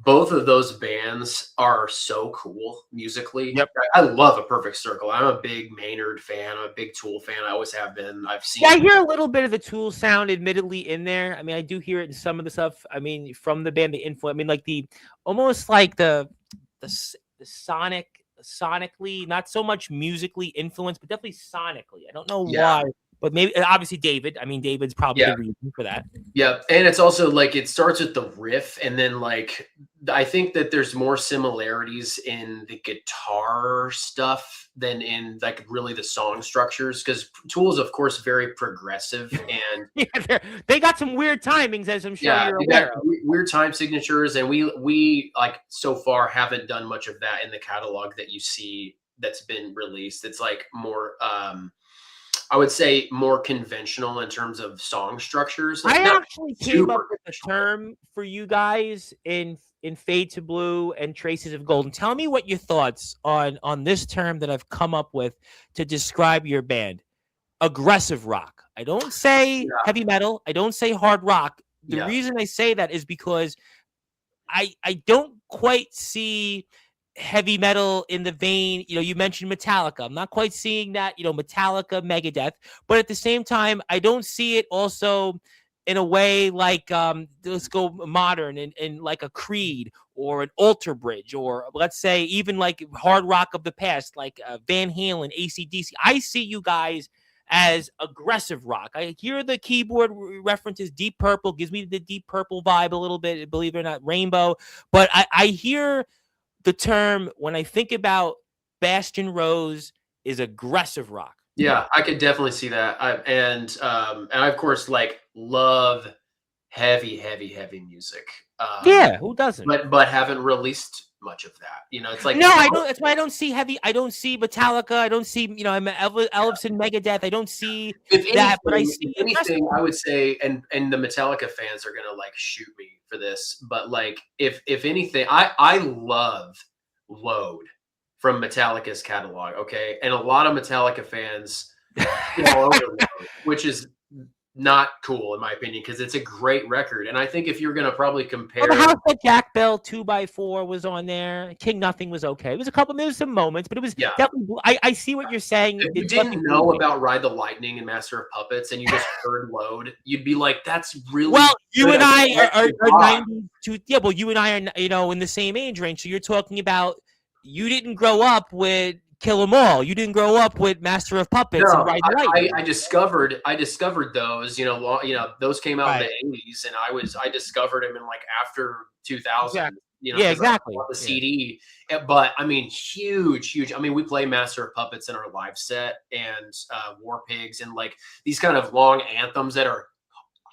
both of those bands are so cool musically. Yep. I love a Perfect Circle. I'm a big Maynard fan. I'm a big Tool fan. I always have been. I've seen. Yeah, I hear a little bit of the Tool sound, admittedly, in there. I mean, I do hear it in some of the stuff. I mean, from the band, the influence. I mean, the sonically, not so much musically influenced, but definitely sonically. I don't know why, but maybe obviously David. I mean, David's probably the reason for that. Yeah, and it's also it starts with the riff, and then I think that there's more similarities in the guitar stuff than in really the song structures, because Tool is of course very progressive, and they got some weird timings, as I'm sure you're aware of. Weird time signatures, and we so far haven't done much of that in the catalog that you see that's been released. It's more I would say more conventional in terms of song structures. I actually came up with a term for you guys in Fade to Blue and Traces of Gold. And tell me what your thoughts on this term that I've come up with to describe your band. Aggressive rock. I don't say heavy metal. I don't say hard rock. The reason I say that is because I don't quite see heavy metal in the vein, you mentioned Metallica. I'm not quite seeing that, Metallica, Megadeth, but at the same time, I don't see it also in a way let's go modern and like a Creed or an Alter Bridge, or let's say even hard rock of the past, Van Halen, AC/DC. I see you guys as aggressive rock. I hear the keyboard references. Deep Purple gives me the Deep Purple vibe a little bit, believe it or not, Rainbow. But I hear the term when I think about Bastion Rose is aggressive rock. Yeah, I could definitely see that. And I of course love heavy music. Who doesn't? But haven't released much of that. It's no, I don't. That's why I don't see heavy. I don't see Metallica. I don't see I'm Ellefson, Megadeth. I don't see that. But I see anything. I would say, and the Metallica fans are gonna shoot me for this, but if anything, I love Load from Metallica's catalog. Okay, and a lot of Metallica fans all over Load, which is not cool in my opinion, because it's a great record. And I think if you're going to probably compare, the House that Jack Bell 2x4 was on there. King Nothing was okay. It was there's some moments, but it was definitely. I see what you're saying. If you didn't know about Ride the Lightning and Master of Puppets, and you just heard Load, you'd be like, "That's really." Well, you and I are 92. Yeah, well, you and I are in the same age range. So you're talking about you didn't grow up with Kill 'Em All. You didn't grow up with Master of Puppets and No, Ride the Lightning. I discovered those. Those came out in the '80s, and I discovered them in like after 2000. Exactly. Yeah, Because I exactly. bought the CD. But I mean, huge. I mean, we play Master of Puppets in our live set and War Pigs and like these kind of long anthems that are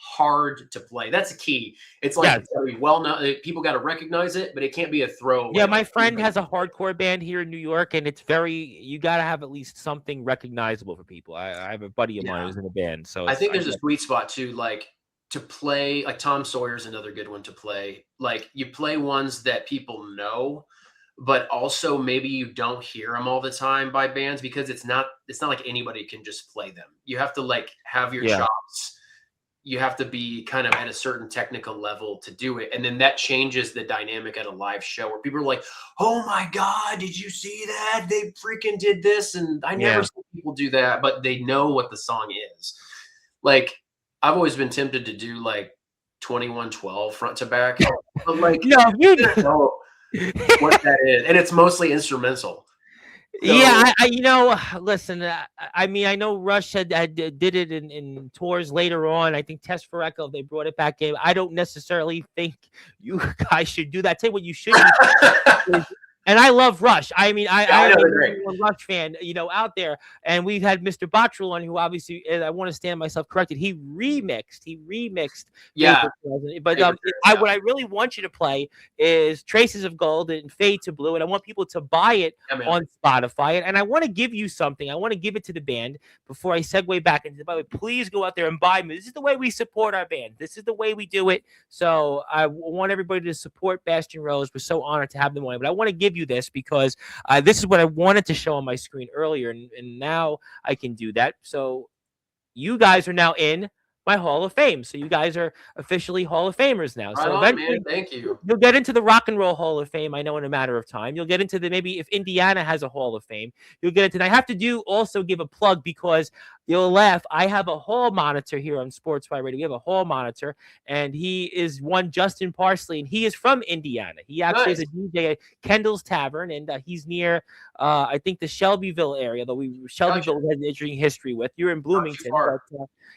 hard to play. That's the key. It's like it's gotta be well known. People got to recognize it, but it can't be a throwaway. Yeah, my friend has a hardcore band here in New York, and it's you got to have at least something recognizable for people. I have a buddy of mine who's in a band, so I think there's a sweet spot too, like to play. Like Tom Sawyer's another good one to play. Like you play ones that people know, but also maybe you don't hear them all the time by bands because it's not like anybody can just play them. You have to like have your chops. You have to be kind of at a certain technical level to do it. And then that changes the dynamic at a live show where people are like, oh my God, did you see that? They freaking did this. And I never see people do that, but they know what the song is. Like, I've always been tempted to do like 2112 front to back. But like, no, you know what that is. And it's mostly instrumental. So, yeah, listen, I mean, I know Rush did it in tours later on. I think Test for Echo, they brought it back in. I don't necessarily think you guys should do that. I'll tell you what you should do. And I love Rush. I mean, I'm a Rush fan, out there. And we've had Mr. Bottrell on, who obviously, I want to stand myself corrected. He remixed. Yeah. But what I really want you to play is Traces of Gold and Fade to Blue. And I want people to buy it on Spotify. And I want to give you something. I want to give it to the band before I segue back into the by the way, please go out there and buy me. This is the way we support our band. This is the way we do it. So I want everybody to support Bastion Rose. We're so honored to have them on. But I want to give you this because this is what I wanted to show on my screen earlier, and now I can do that. So you guys are now in my Hall of Fame. So you guys are officially Hall of Famers now. Right so on, man. Thank you. You'll get into the Rock and Roll Hall of Fame, I know, in a matter of time. You'll get into maybe if Indiana has a Hall of Fame, you'll get into. And I have to also give a plug because you'll laugh. I have a hall monitor here on Sportzwire Radio. We have a hall monitor, and he is one Justin Parsley, and he is from Indiana. He actually is a DJ at Kendall's Tavern, and he's near, I think, the Shelbyville area, though Shelbyville has an interesting history with. You're in Bloomington. But,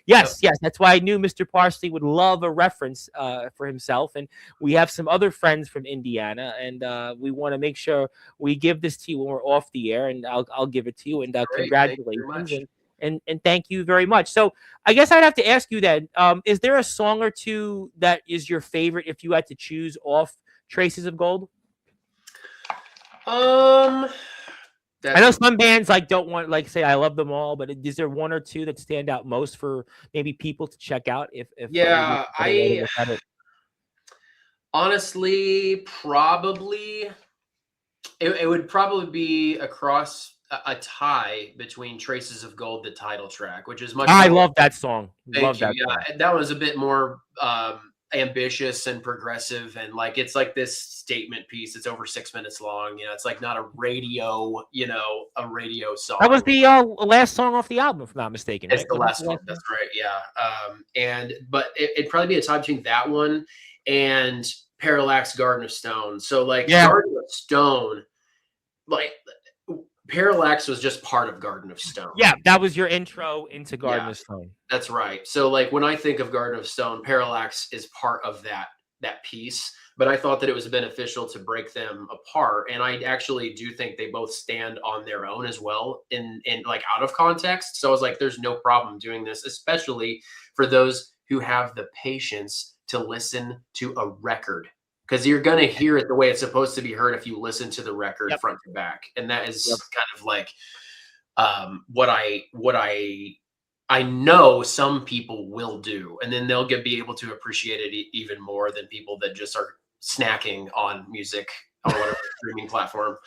yes, that's why I knew Mr. Parsley would love a reference for himself, and we have some other friends from Indiana, and we want to make sure we give this to you when we're off the air, and I'll give it to you, and congratulations. And thank you very much. So I guess I'd have to ask you then, is there a song or two that is your favorite if you had to choose off Traces of Gold? I know some bands don't want say I love them all, but is there one or two that stand out most for maybe people to check out? Honestly, probably it would probably be across a tie between Traces of Gold, the title track, which is much. I love that song. Thank you. That was a bit more ambitious and progressive, and it's like this statement piece. It's over 6 minutes long. It's like not a radio, a radio song. That was the last song off the album, if I'm not mistaken. It's the last one. That's right. Yeah. But it'd probably be a tie between that one and Parallax Garden of Stone. So Garden of Stone, Parallax was just part of Garden of Stone. Yeah, that was your intro into Garden of Stone. That's right. So when I think of Garden of Stone, Parallax is part of that piece. But I thought that it was beneficial to break them apart. And I actually do think they both stand on their own as well in out of context. So I was like, there's no problem doing this, especially for those who have the patience to listen to a record. Because you're going to hear it the way it's supposed to be heard if you listen to the record front to back. And that is kind of what I know some people will do. And then they'll be able to appreciate it even more than people that just are snacking on music on whatever streaming platform.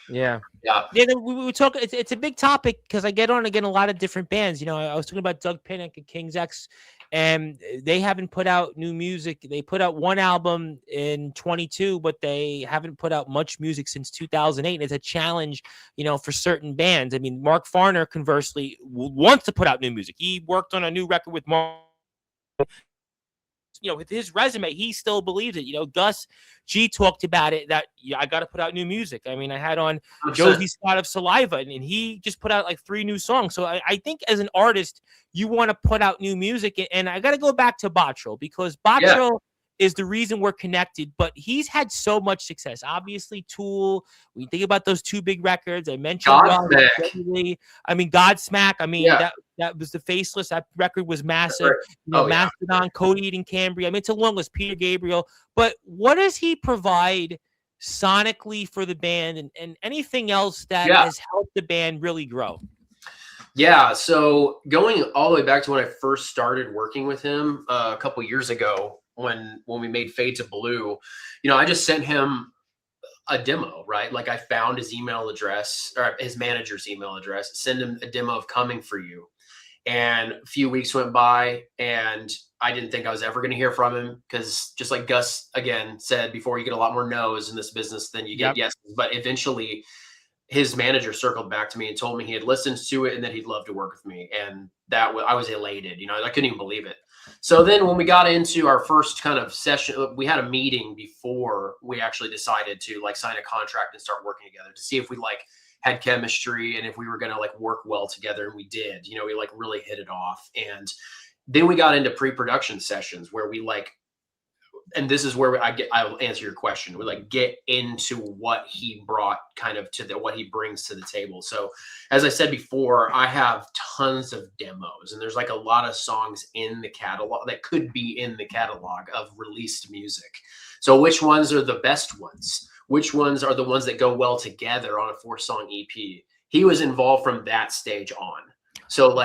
Yeah. We talk. It's a big topic because I get on again a lot of different bands. I was talking about Doug Pinnick and King's X, and they haven't put out new music. They put out one album in 22, but they haven't put out much music since 2008. And it's a challenge, for certain bands. I mean, Mark Farner, conversely, wants to put out new music. He worked on a new record with Mark with his resume, he still believes it. Gus G talked about it, that I got to put out new music. I mean, I had on 100%. Josie Scott of Saliva, and he just put out like 3 new songs. So I think as an artist, you want to put out new music. And I got to go back to Bottrell, because Bottrell is the reason we're connected, but he's had so much success. Obviously, Tool, we think about those 2 big records. I mentioned Godsmack. Godsmack. I mean, Yeah. that was the Faceless. That record was massive. Right. Mastodon, Cody Eating Cambria. I mean, it's a long list, Peter Gabriel. But what does he provide sonically for the band, and anything else that has helped the band really grow? Yeah, so going all the way back to when I first started working with him a couple years ago, when we made Fade to Blue, I just sent him a demo, right? Like I found his email address, or his manager's email address, send him a demo of Coming for You. And a few weeks went by, and I didn't think I was ever going to hear from him, because just like Gus again said before, you get a lot more no's in this business than you get yeses. But eventually his manager circled back to me and told me he had listened to it and that he'd love to work with me. And I was elated. I couldn't even believe it. So then when we got into our first kind of session, we had a meeting before we actually decided to sign a contract and start working together, to see if we had chemistry and if we were going to work well together. And we did. We really hit it off. And then we got into pre-production sessions where we and this is where I'll answer your question. We get into what he brought kind of to what he brings to the table. So as I said before, I have tons of demos, and there's a lot of songs in the catalog that could be in the catalog of released music. So which ones are the best ones? Which ones are the ones that go well together on a 4-song EP? He was involved from that stage on. So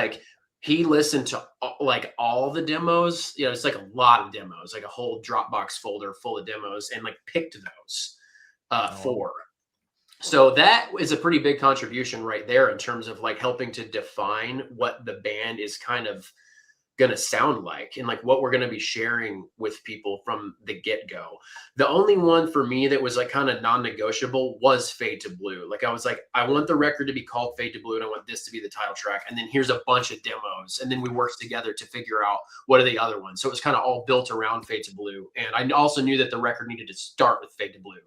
he listened to all the demos. It's a lot of demos, a whole Dropbox folder full of demos, and picked those 4. So that is a pretty big contribution right there in terms of helping to define what the band is kind of going to sound like, and what we're going to be sharing with people from the get-go. The only one for me that was kind of non-negotiable was Fade to Blue. I was I want the record to be called Fade to Blue, and I want this to be the title track, and then here's a bunch of demos, and then we worked together to figure out what are the other ones. So it was kind of all built around Fade to Blue. And I also knew that the record needed to start with Fade to Blue,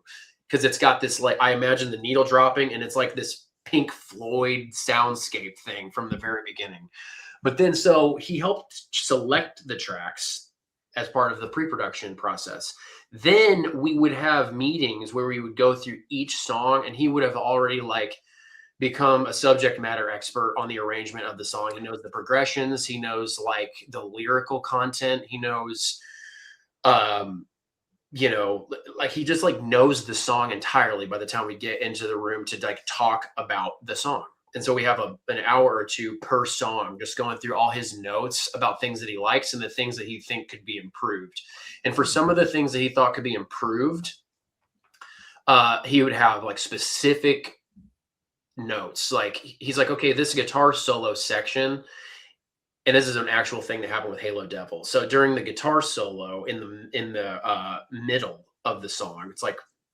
because it's got this I imagine the needle dropping, and it's this Pink Floyd soundscape thing from the very beginning. But then, so he helped select the tracks as part of the pre-production process. Then we would have meetings where we would go through each song, and he would have already become a subject matter expert on the arrangement of the song. He knows the progressions. He knows the lyrical content. He knows, he just knows the song entirely by the time we get into the room to talk about the song. And so we have an hour or 2 per song, just going through all his notes about things that he likes and the things that he think could be improved. And for some of the things that he thought could be improved, he would have specific notes. He's okay, this guitar solo section, and this is an actual thing that happened with Halo Devil. So during the guitar solo in the middle of the song, it's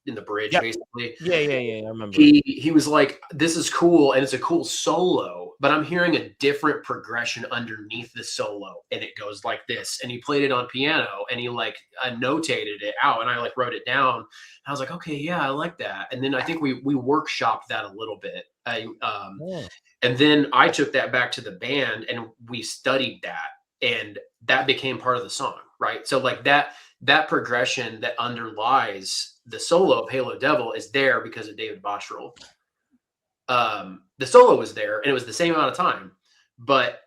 in the bridge, basically. Yeah. I remember. He was this is cool, and it's a cool solo, but I'm hearing a different progression underneath the solo, and it goes like this. And he played it on piano, and he annotated it out, and I wrote it down. And I was okay, yeah, I like that. And then I think we workshopped that a little bit. And then I took that back to the band, and we studied that, and that became part of the song, right? So that progression that underlies the solo of Halo Devil is there because of David Bottrell. The solo was there, and it was the same amount of time, but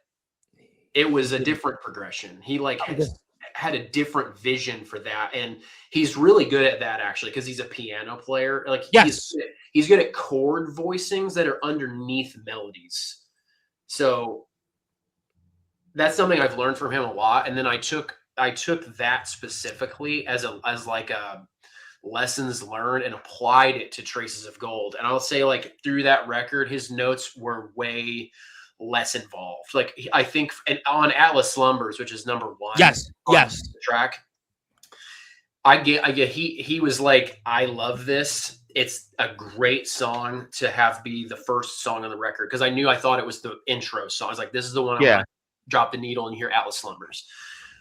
it was a different progression. He had a different vision for that, and he's really good at that, actually, because he's a piano player. He's good at chord voicings that are underneath melodies. So that's something I've learned from him a lot. And then I took that specifically as a lessons learned and applied it to Traces of Gold. And I'll say through that record, his notes were way less involved. I think on Atlas Slumbers, which is number 1. Yes. The track. He was I love this. It's a great song to have be the first song on the record, because I thought it was the intro song. I was this is the one. Yeah. Drop the needle and hear Atlas Slumbers.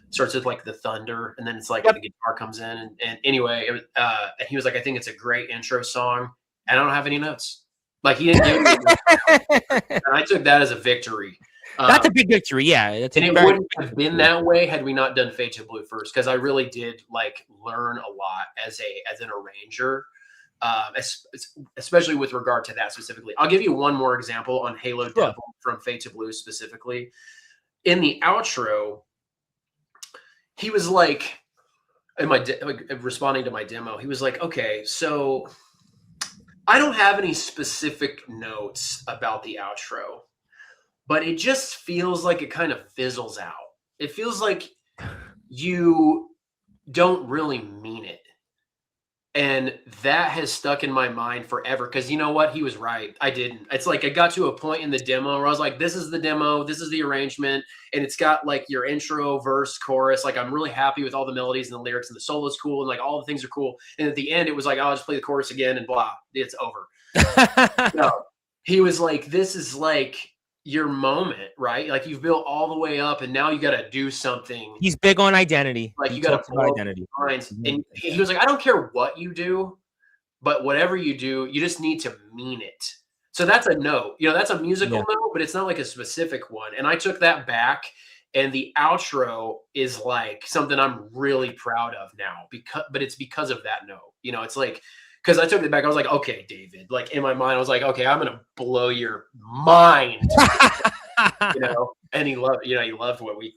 starts with like the thunder, and then it's like Yep. the guitar comes in, and anyway, it was, and he was like, I think it's a great intro song. I don't have any notes. Like he didn't give me, and I took that as a victory. That's a big victory. Yeah, that's And a it very wouldn't have been that way had we not done Fade to Blue first, because I really did like learn a lot as an arranger, especially with regard to that specifically. I'll give you one more example on Halo Sure. Devil from Fade to Blue specifically. In the outro, he was like, in my responding to my demo, he was like, okay, so I don't have any specific notes about the outro, but it just feels like it kind of fizzles out. It feels like you don't really mean it. And that has stuck in my mind forever, because you know what? He was right. I didn't. It's like I got to a point in the demo where I was like, this is the demo, this is the arrangement, and it's got like your intro, verse, chorus. Like I'm really happy with all the melodies and the lyrics, and the solo's cool, and like all the things are cool. And at the end, it was like, I'll just play the chorus again and blah, it's over. No, he was like, this is like your moment, right? Like you've built all the way up, and now you got to do something. He's big on identity. Like He you got talks to about pull identity. lines. And he was like, I don't care what you do, but whatever you do, you just need to mean it. So that's a note. You know, that's a musical note, but it's not like a specific one. And I took that back, and the outro is like something I'm really proud of now, but it's because of that note. You know, it's like, because I took it back, I was like, okay, David, like in my mind, I was like, okay, I'm gonna blow your mind. You know, and he loved what we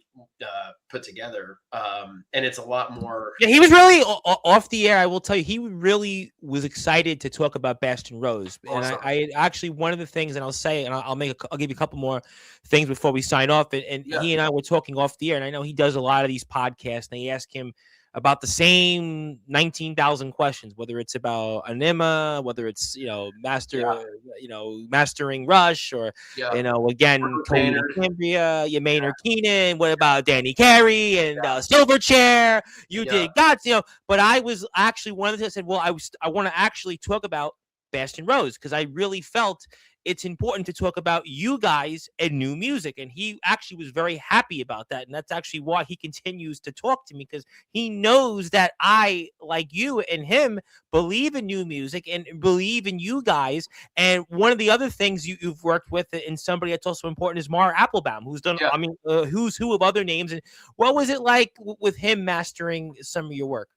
put together, and it's a lot more. Yeah, he was really off the air. I will tell you, he really was excited to talk about Bastion Rose. Awesome. And I actually, one of the things, and I'll say, and I'll give you a couple more things before we sign off. And he and I were talking off the air, and I know he does a lot of these podcasts, and they ask him about the same 19,000 questions, whether it's about Anima, whether it's, mastering Rush, or, again, Cambria, Maynard Keenan, what about Danny Carey and Silverchair? You did Gods, but I was actually one of the things I said, well, I want to actually talk about Bastion Rose, because I really felt it's important to talk about you guys and new music. And he actually was very happy about that. And that's actually why he continues to talk to me, because he knows that I, like you and him, believe in new music and believe in you guys. And one of the other things you've worked with, and somebody that's also important, is Mara Applebaum, who's done, who's who of other names. And what was it like with him mastering some of your work?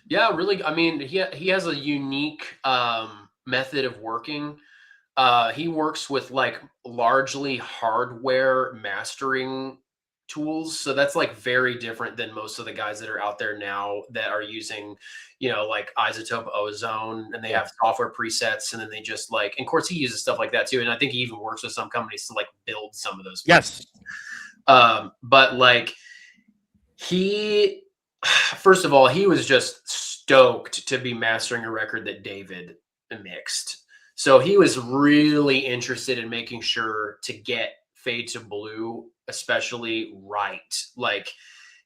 Yeah, really. I mean, he has a unique method of working. He works with like largely hardware mastering tools. So that's like very different than most of the guys that are out there now that are using, like Isotope Ozone, and they have software presets, and then they just like, and of course he uses stuff like that too. And I think he even works with some companies to like build some of those. Yes. But like first of all, he was just stoked to be mastering a record that David mixed. So he was really interested in making sure to get Fade to Blue, especially right. Like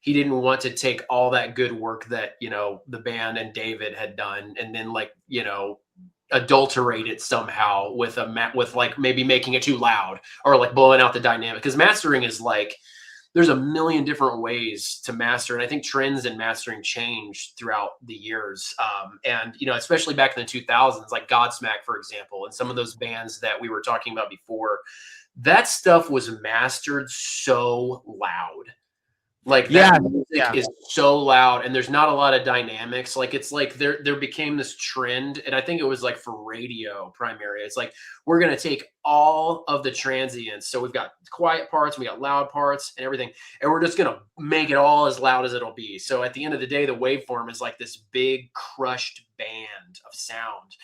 he didn't want to take all that good work that, the band and David had done, and then like, adulterate it somehow with like maybe making it too loud or like blowing out the dynamic. Because mastering is like, there's a million different ways to master. And I think trends in mastering changed throughout the years. And, especially back in the 2000s, like Godsmack, for example, and some of those bands that we were talking about before, that stuff was mastered so loud. Like that music is so loud, and there's not a lot of dynamics. Like it's like there became this trend, and I think it was like for radio primarily. It's like we're gonna take all of the transients. So we've got quiet parts, and we got loud parts, and everything, and we're just gonna make it all as loud as it'll be. So at the end of the day, the waveform is like this big crushed band of sound.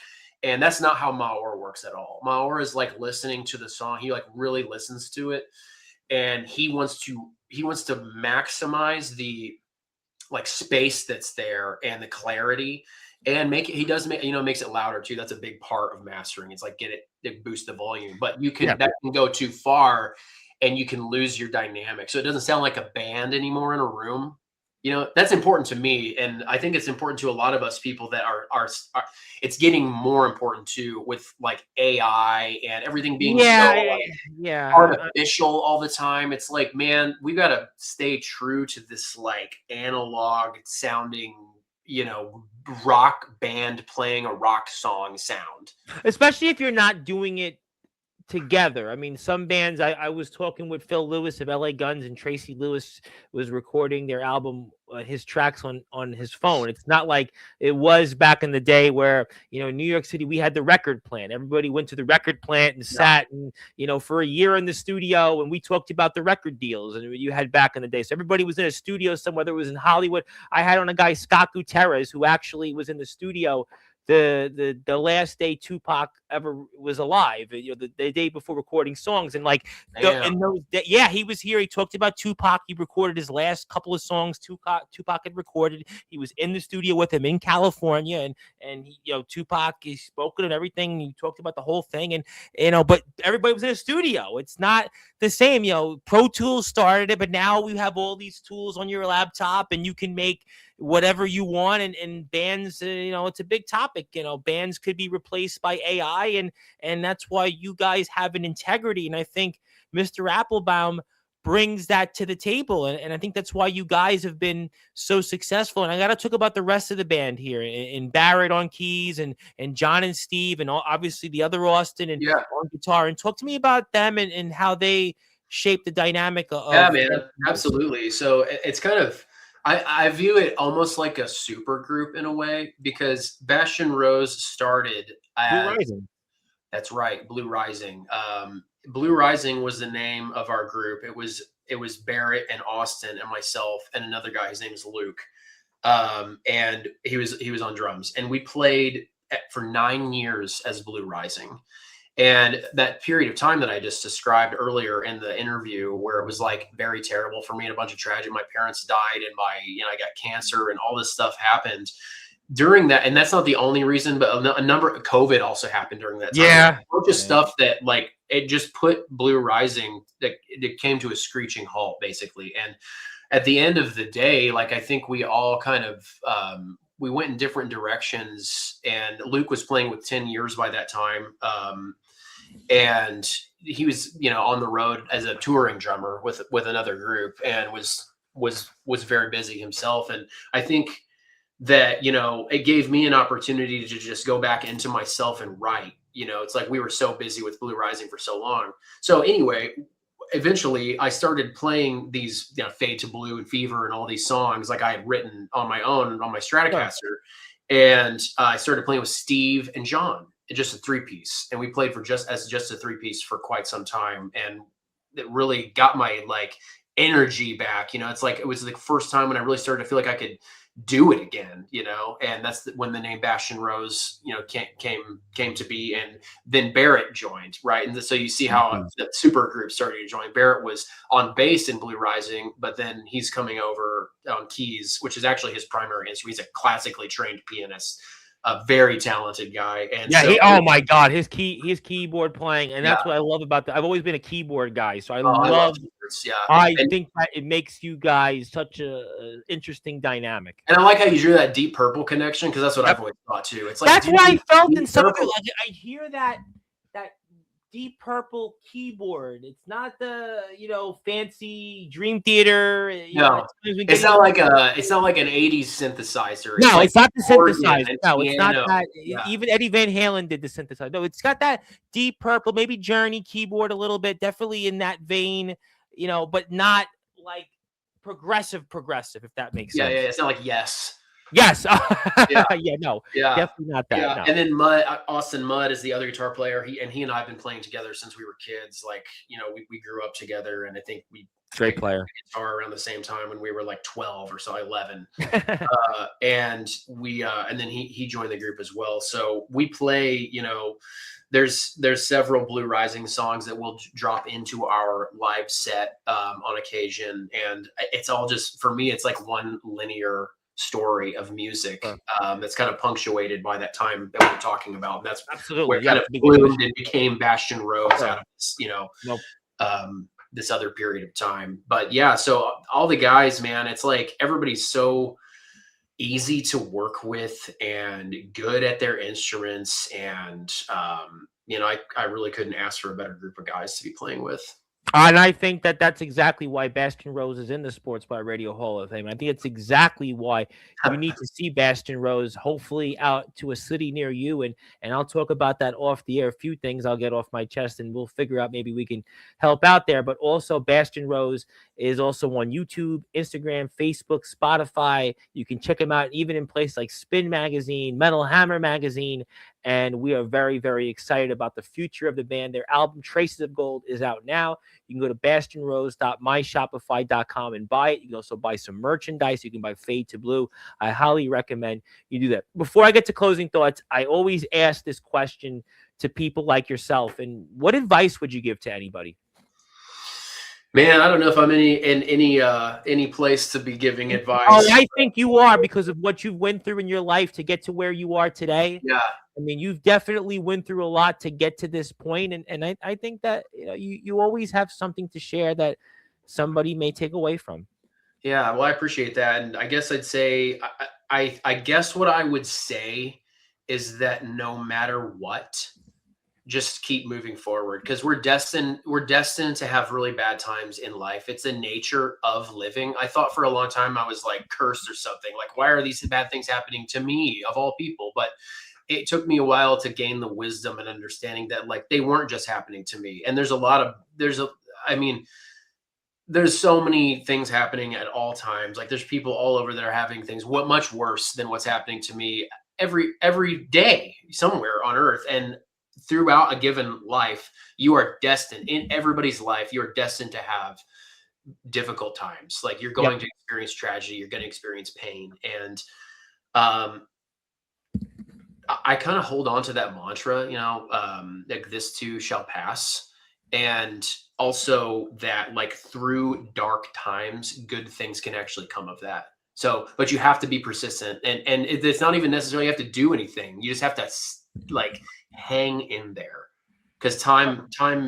And that's not how Maor works at all. Maor is like listening to the song. He like really listens to it, and he wants to maximize the like space that's there and the clarity, and makes it louder too. That's a big part of mastering. It's like it boosts the volume, but that can go too far and you can lose your dynamic. So it doesn't sound like a band anymore in a room. That's important to me, and I think it's important to a lot of us people that are it's getting more important too with like AI and everything being so Yeah, like yeah. artificial all the time. It's like, man, we got to stay true to this like analog sounding, rock band playing a rock song sound. Especially if you're not doing it together. I mean, some bands. I was talking with Phil Lewis of LA Guns, and Tracy Lewis was recording their album, his tracks on his phone. It's not like it was back in the day where in New York City we had the record plant. Everybody went to the record plant and sat and for a year in the studio, and we talked about the record deals and you had back in the day. So everybody was in a studio somewhere. Whether it was in Hollywood, I had on a guy Scott Gutierrez who actually was in the studio the last day Tupac ever was alive, the day before recording songs, and like in those yeah, he was here. He talked about Tupac. He recorded his last couple of songs Tupac had recorded. He was in the studio with him in California, and Tupac, he spoke and everything. He talked about the whole thing, and but everybody was in a studio. It's not the same. Pro Tools started it, but now we have all these tools on your laptop, and you can make whatever you want, and bands, it's a big topic. Bands could be replaced by AI, and that's why you guys have an integrity, and I think Mr. Applebaum brings that to the table, and I think that's why you guys have been so successful. And I got to talk about the rest of the band here, and Barrett on keys, and John and Steve, and obviously the other Austin and on guitar, and talk to me about them and how they shape the dynamic of man, absolutely. So it's kind of, I view it almost like a super group in a way, because Bastion Rose started as Blue Rising. That's right, Blue Rising. Blue Rising was the name of our group. It was Barrett and Austin and myself and another guy. His name is Luke, and he was on drums. And we played for 9 years as Blue Rising. And that period of time that I just described earlier in the interview, where it was like very terrible for me and a bunch of tragedy, my parents died, and I got cancer, and all this stuff happened during that. And that's not the only reason, but a number of COVID also happened during that time. Yeah. A bunch of stuff that like, it just put Blue Rising, that it came to a screeching halt basically. And at the end of the day, like, I think we all kind of, we went in different directions, and Luke was playing with 10 years by that time. And he was, on the road as a touring drummer with another group, and was very busy himself. And I think that, it gave me an opportunity to just go back into myself and write. It's like we were so busy with Blue Rising for so long. So anyway, eventually I started playing these, Fade to Blue and Fever and all these songs like I had written on my own on my Stratocaster. And I started playing with Steve and John, just a 3-piece. And we played for just a 3-piece for quite some time. And it really got my like energy back. It's like, it was the first time when I really started to feel like I could do it again, and that's when the name Bastion Rose, came to be. And then Barrett joined, right? And so you see how the super group started to join. Barrett was on bass in Blue Rising, but then he's coming over on keys, which is actually his primary instrument. He's a classically trained pianist, a very talented guy. And oh my God, his keyboard playing, and that's what I love about that. I've always been a keyboard guy, so I love keyboards, I think that it makes you guys such a interesting dynamic. And I like how you drew that Deep Purple connection, because that's what I've always thought too. It's like, that's what I felt in some of it. Like, I hear that Deep Purple keyboard. It's not the fancy Dream Theater. No, it's not like an 80s synthesizer. No, it's not the synthesizer. No, it's not that. Yeah. Even Eddie Van Halen did the synthesizer. No, it's got that Deep Purple, maybe Journey keyboard a little bit, definitely in that vein, but not like progressive, if that makes sense. Yeah, it's not like Yes. Yes. Definitely not that. Yeah. No. And then Austin Mudd is the other guitar player. He and I have been playing together since we were kids. Like, we grew up together, and I think we great player guitar around the same time when we were like 12 or so, 11. And we and then he joined the group as well. So we play, there's several Blue Rising songs that will drop into our live set on occasion. And it's all just, for me, it's like one linear story of music that's kind of punctuated by that time that we're talking about. And that's absolutely where it kind of bloomed and became Bastion Rose out of this, this other period of time. But yeah, so all the guys, man, it's like everybody's so easy to work with and good at their instruments. And, I really couldn't ask for a better group of guys to be playing with. And I think that that's exactly why Bastion Rose is in the Sportzwire Radio Hall of Fame. I think it's exactly why you need to see Bastion Rose, hopefully out to a city near you. And I'll talk about that off the air. A few things I'll get off my chest, and we'll figure out maybe we can help out there. But also, Bastion Rose is also on YouTube, Instagram, Facebook, Spotify. You can check him out even in places like Spin Magazine, Metal Hammer Magazine. And we are very, very excited about the future of the band. Their album, Traces of Gold, is out now. You can go to bastionrose.myshopify.com and buy it. You can also buy some merchandise. You can buy Fade to Blue. I highly recommend you do that. Before I get to closing thoughts, I always ask this question to people like yourself. And what advice would you give to anybody? Man, I don't know if I'm in any place to be giving advice. Oh, I think you are, because of what you've went through in your life to get to where you are today. Yeah. I mean, you've definitely went through a lot to get to this point. And I think that you always have something to share that somebody may take away from. Yeah, well, I appreciate that. And I guess I'd say, I guess what I would say is that no matter what, just keep moving forward, because we're destined to have really bad times in life. It's the nature of living. I thought for a long time I was like cursed or something. Like, why are these bad things happening to me of all people? But it took me a while to gain the wisdom and understanding that like they weren't just happening to me. And there's so many things happening at all times. Like there's people all over that are having things much worse than what's happening to me every day somewhere on earth. And throughout a given life, you are destined, in everybody's life, you're destined to have difficult times. Like you're going to experience tragedy, you're going to experience pain. And I kind of hold on to that mantra, like this too shall pass. And also that like through dark times, good things can actually come of that. So, but you have to be persistent, and it's not even necessarily you have to do anything. You just have to like hang in there, because time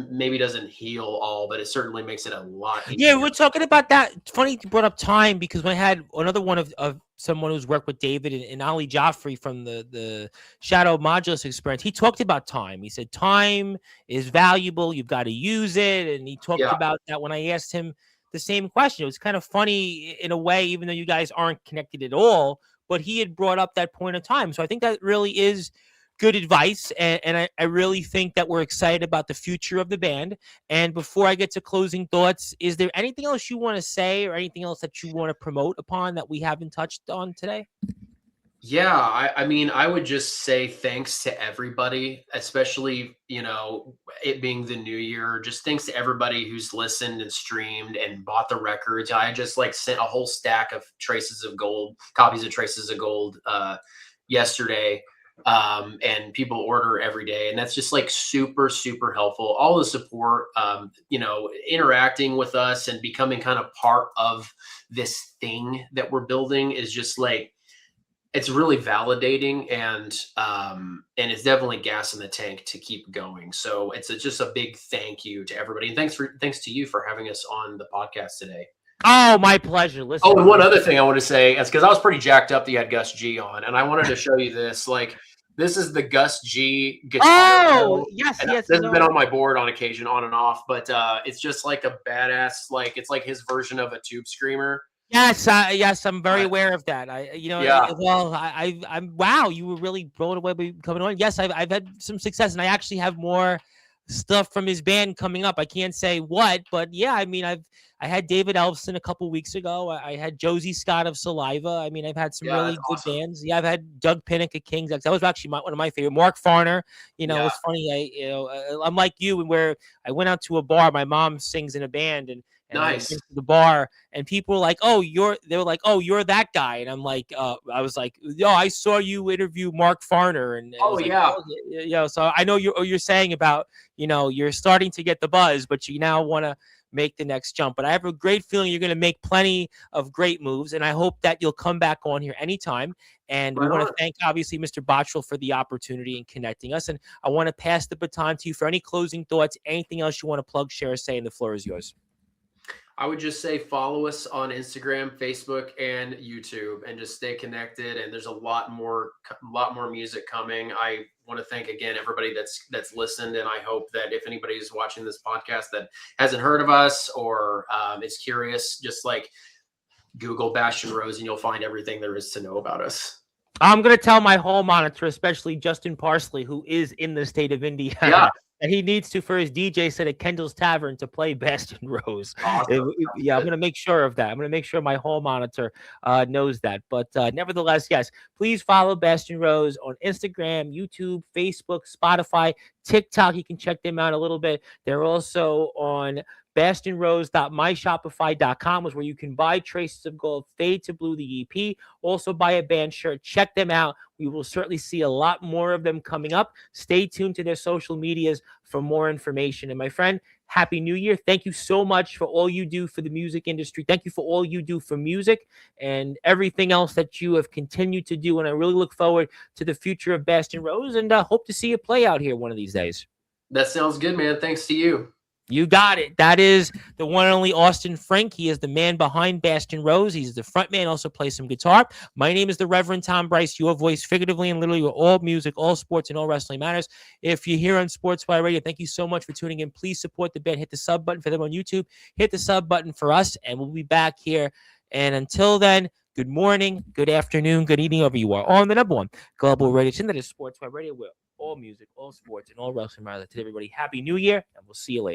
maybe doesn't heal all, but it certainly makes it a lot easier. Yeah, we're talking about that. It's funny you brought up time, because when I had another one of someone who's worked with David and Ali Joffrey from the Shadow Modulus experience, he talked about time. He said time is valuable. You've got to use it. And he talked about that when I asked him the same question. It was kind of funny in a way, even though you guys aren't connected at all, but he had brought up that point of time. So I think that really is good advice. And I really think that we're excited about the future of the band. And before I get to closing thoughts, is there anything else you want to say or anything else that you want to promote upon that we haven't touched on today? Yeah, I mean, I would just say thanks to everybody, especially, it being the new year. Just thanks to everybody who's listened and streamed and bought the records. I just like sent a whole stack of copies of Traces of Gold yesterday. And people order every day, and that's just like super, super helpful. All the support, interacting with us and becoming kind of part of this thing that we're building is just like, it's really validating, and it's definitely gas in the tank to keep going. So it's just a big thank you to everybody. And thanks to you for having us on the podcast today. Oh, my pleasure. Listen. Oh, and one other thing I want to say is because I was pretty jacked up that you had Gus G on, and I wanted to show you this. Like, this is the Gus G guitar. Oh, yes. This has been on my board on occasion, on and off, but it's just like a badass, like it's like his version of a Tube Screamer. Yes, I'm very aware of that. I'm wow, you were really blown away by coming on. Yes, I've had some success, and I actually have more stuff from his band coming up. I can't say what, but yeah, I mean, I had David Elfson a couple weeks ago. I had Josie Scott of Saliva. I mean, I've had some really good bands. Yeah, I've had Doug Pinnick at King's X. That was actually one of my favorite. Mark Farner. It's funny. I'm like you, where I went out to a bar. My mom sings in a band, and nice. I went to the bar, and people were like, they were like, oh, you're that guy. And I'm like, I was like, yo, I saw you interview Mark Farner. And so I know you're saying about, you're starting to get the buzz, but you now want to make the next jump. But I have a great feeling you're going to make plenty of great moves, and I hope that you'll come back on here anytime. And we want to thank, obviously, Mr. Bottrell for the opportunity in connecting us. And I want to pass the baton to you for any closing thoughts, anything else you want to plug, share, or say, and the floor is yours. I would just say follow us on Instagram, Facebook, and YouTube, and just stay connected. And there's a lot more music coming. I want to thank again everybody that's listened, and I hope that if anybody is watching this podcast that hasn't heard of us or is curious, just like Google Bastion Rose, and you'll find everything there is to know about us. I'm going to tell my hall monitor, especially Justin Parsley, who is in the state of Indiana, Yeah. that he needs to, for his DJ set at Kendall's Tavern, to play Bastion Rose. Awesome. Yeah, I'm going to make sure of that. I'm going to make sure my hall monitor knows that. But nevertheless, yes, please follow Bastion Rose on Instagram, YouTube, Facebook, Spotify, TikTok. You can check them out a little bit. They're also on bastionrose.myshopify.com is where you can buy Traces of Gold, Fade to Blue, the EP. Also buy a band shirt. Check them out. We will certainly see a lot more of them coming up. Stay tuned to their social medias for more information. And my friend, Happy New Year. Thank you so much for all you do for the music industry. Thank you for all you do for music and everything else that you have continued to do. And I really look forward to the future of Bastion Rose, and hope to see you play out here one of these days. That sounds good, man. Thanks to you. You got it. That is the one and only Austin Frink. He is the man behind Bastion Rose. He's the front man, also plays some guitar. My name is the Reverend Tom Bryce, your voice figuratively and literally with all music, all sports, and all wrestling matters. If you're here on Sportzwire Radio, thank you so much for tuning in. Please support the band. Hit the sub button for them on YouTube. Hit the sub button for us, and we'll be back here. And until then, good morning, good afternoon, good evening, wherever you are, on the number one global radio station that is Sportzwire Radio, where all music, all sports, and all wrestling matters. To everybody, Happy New Year, and we'll see you later.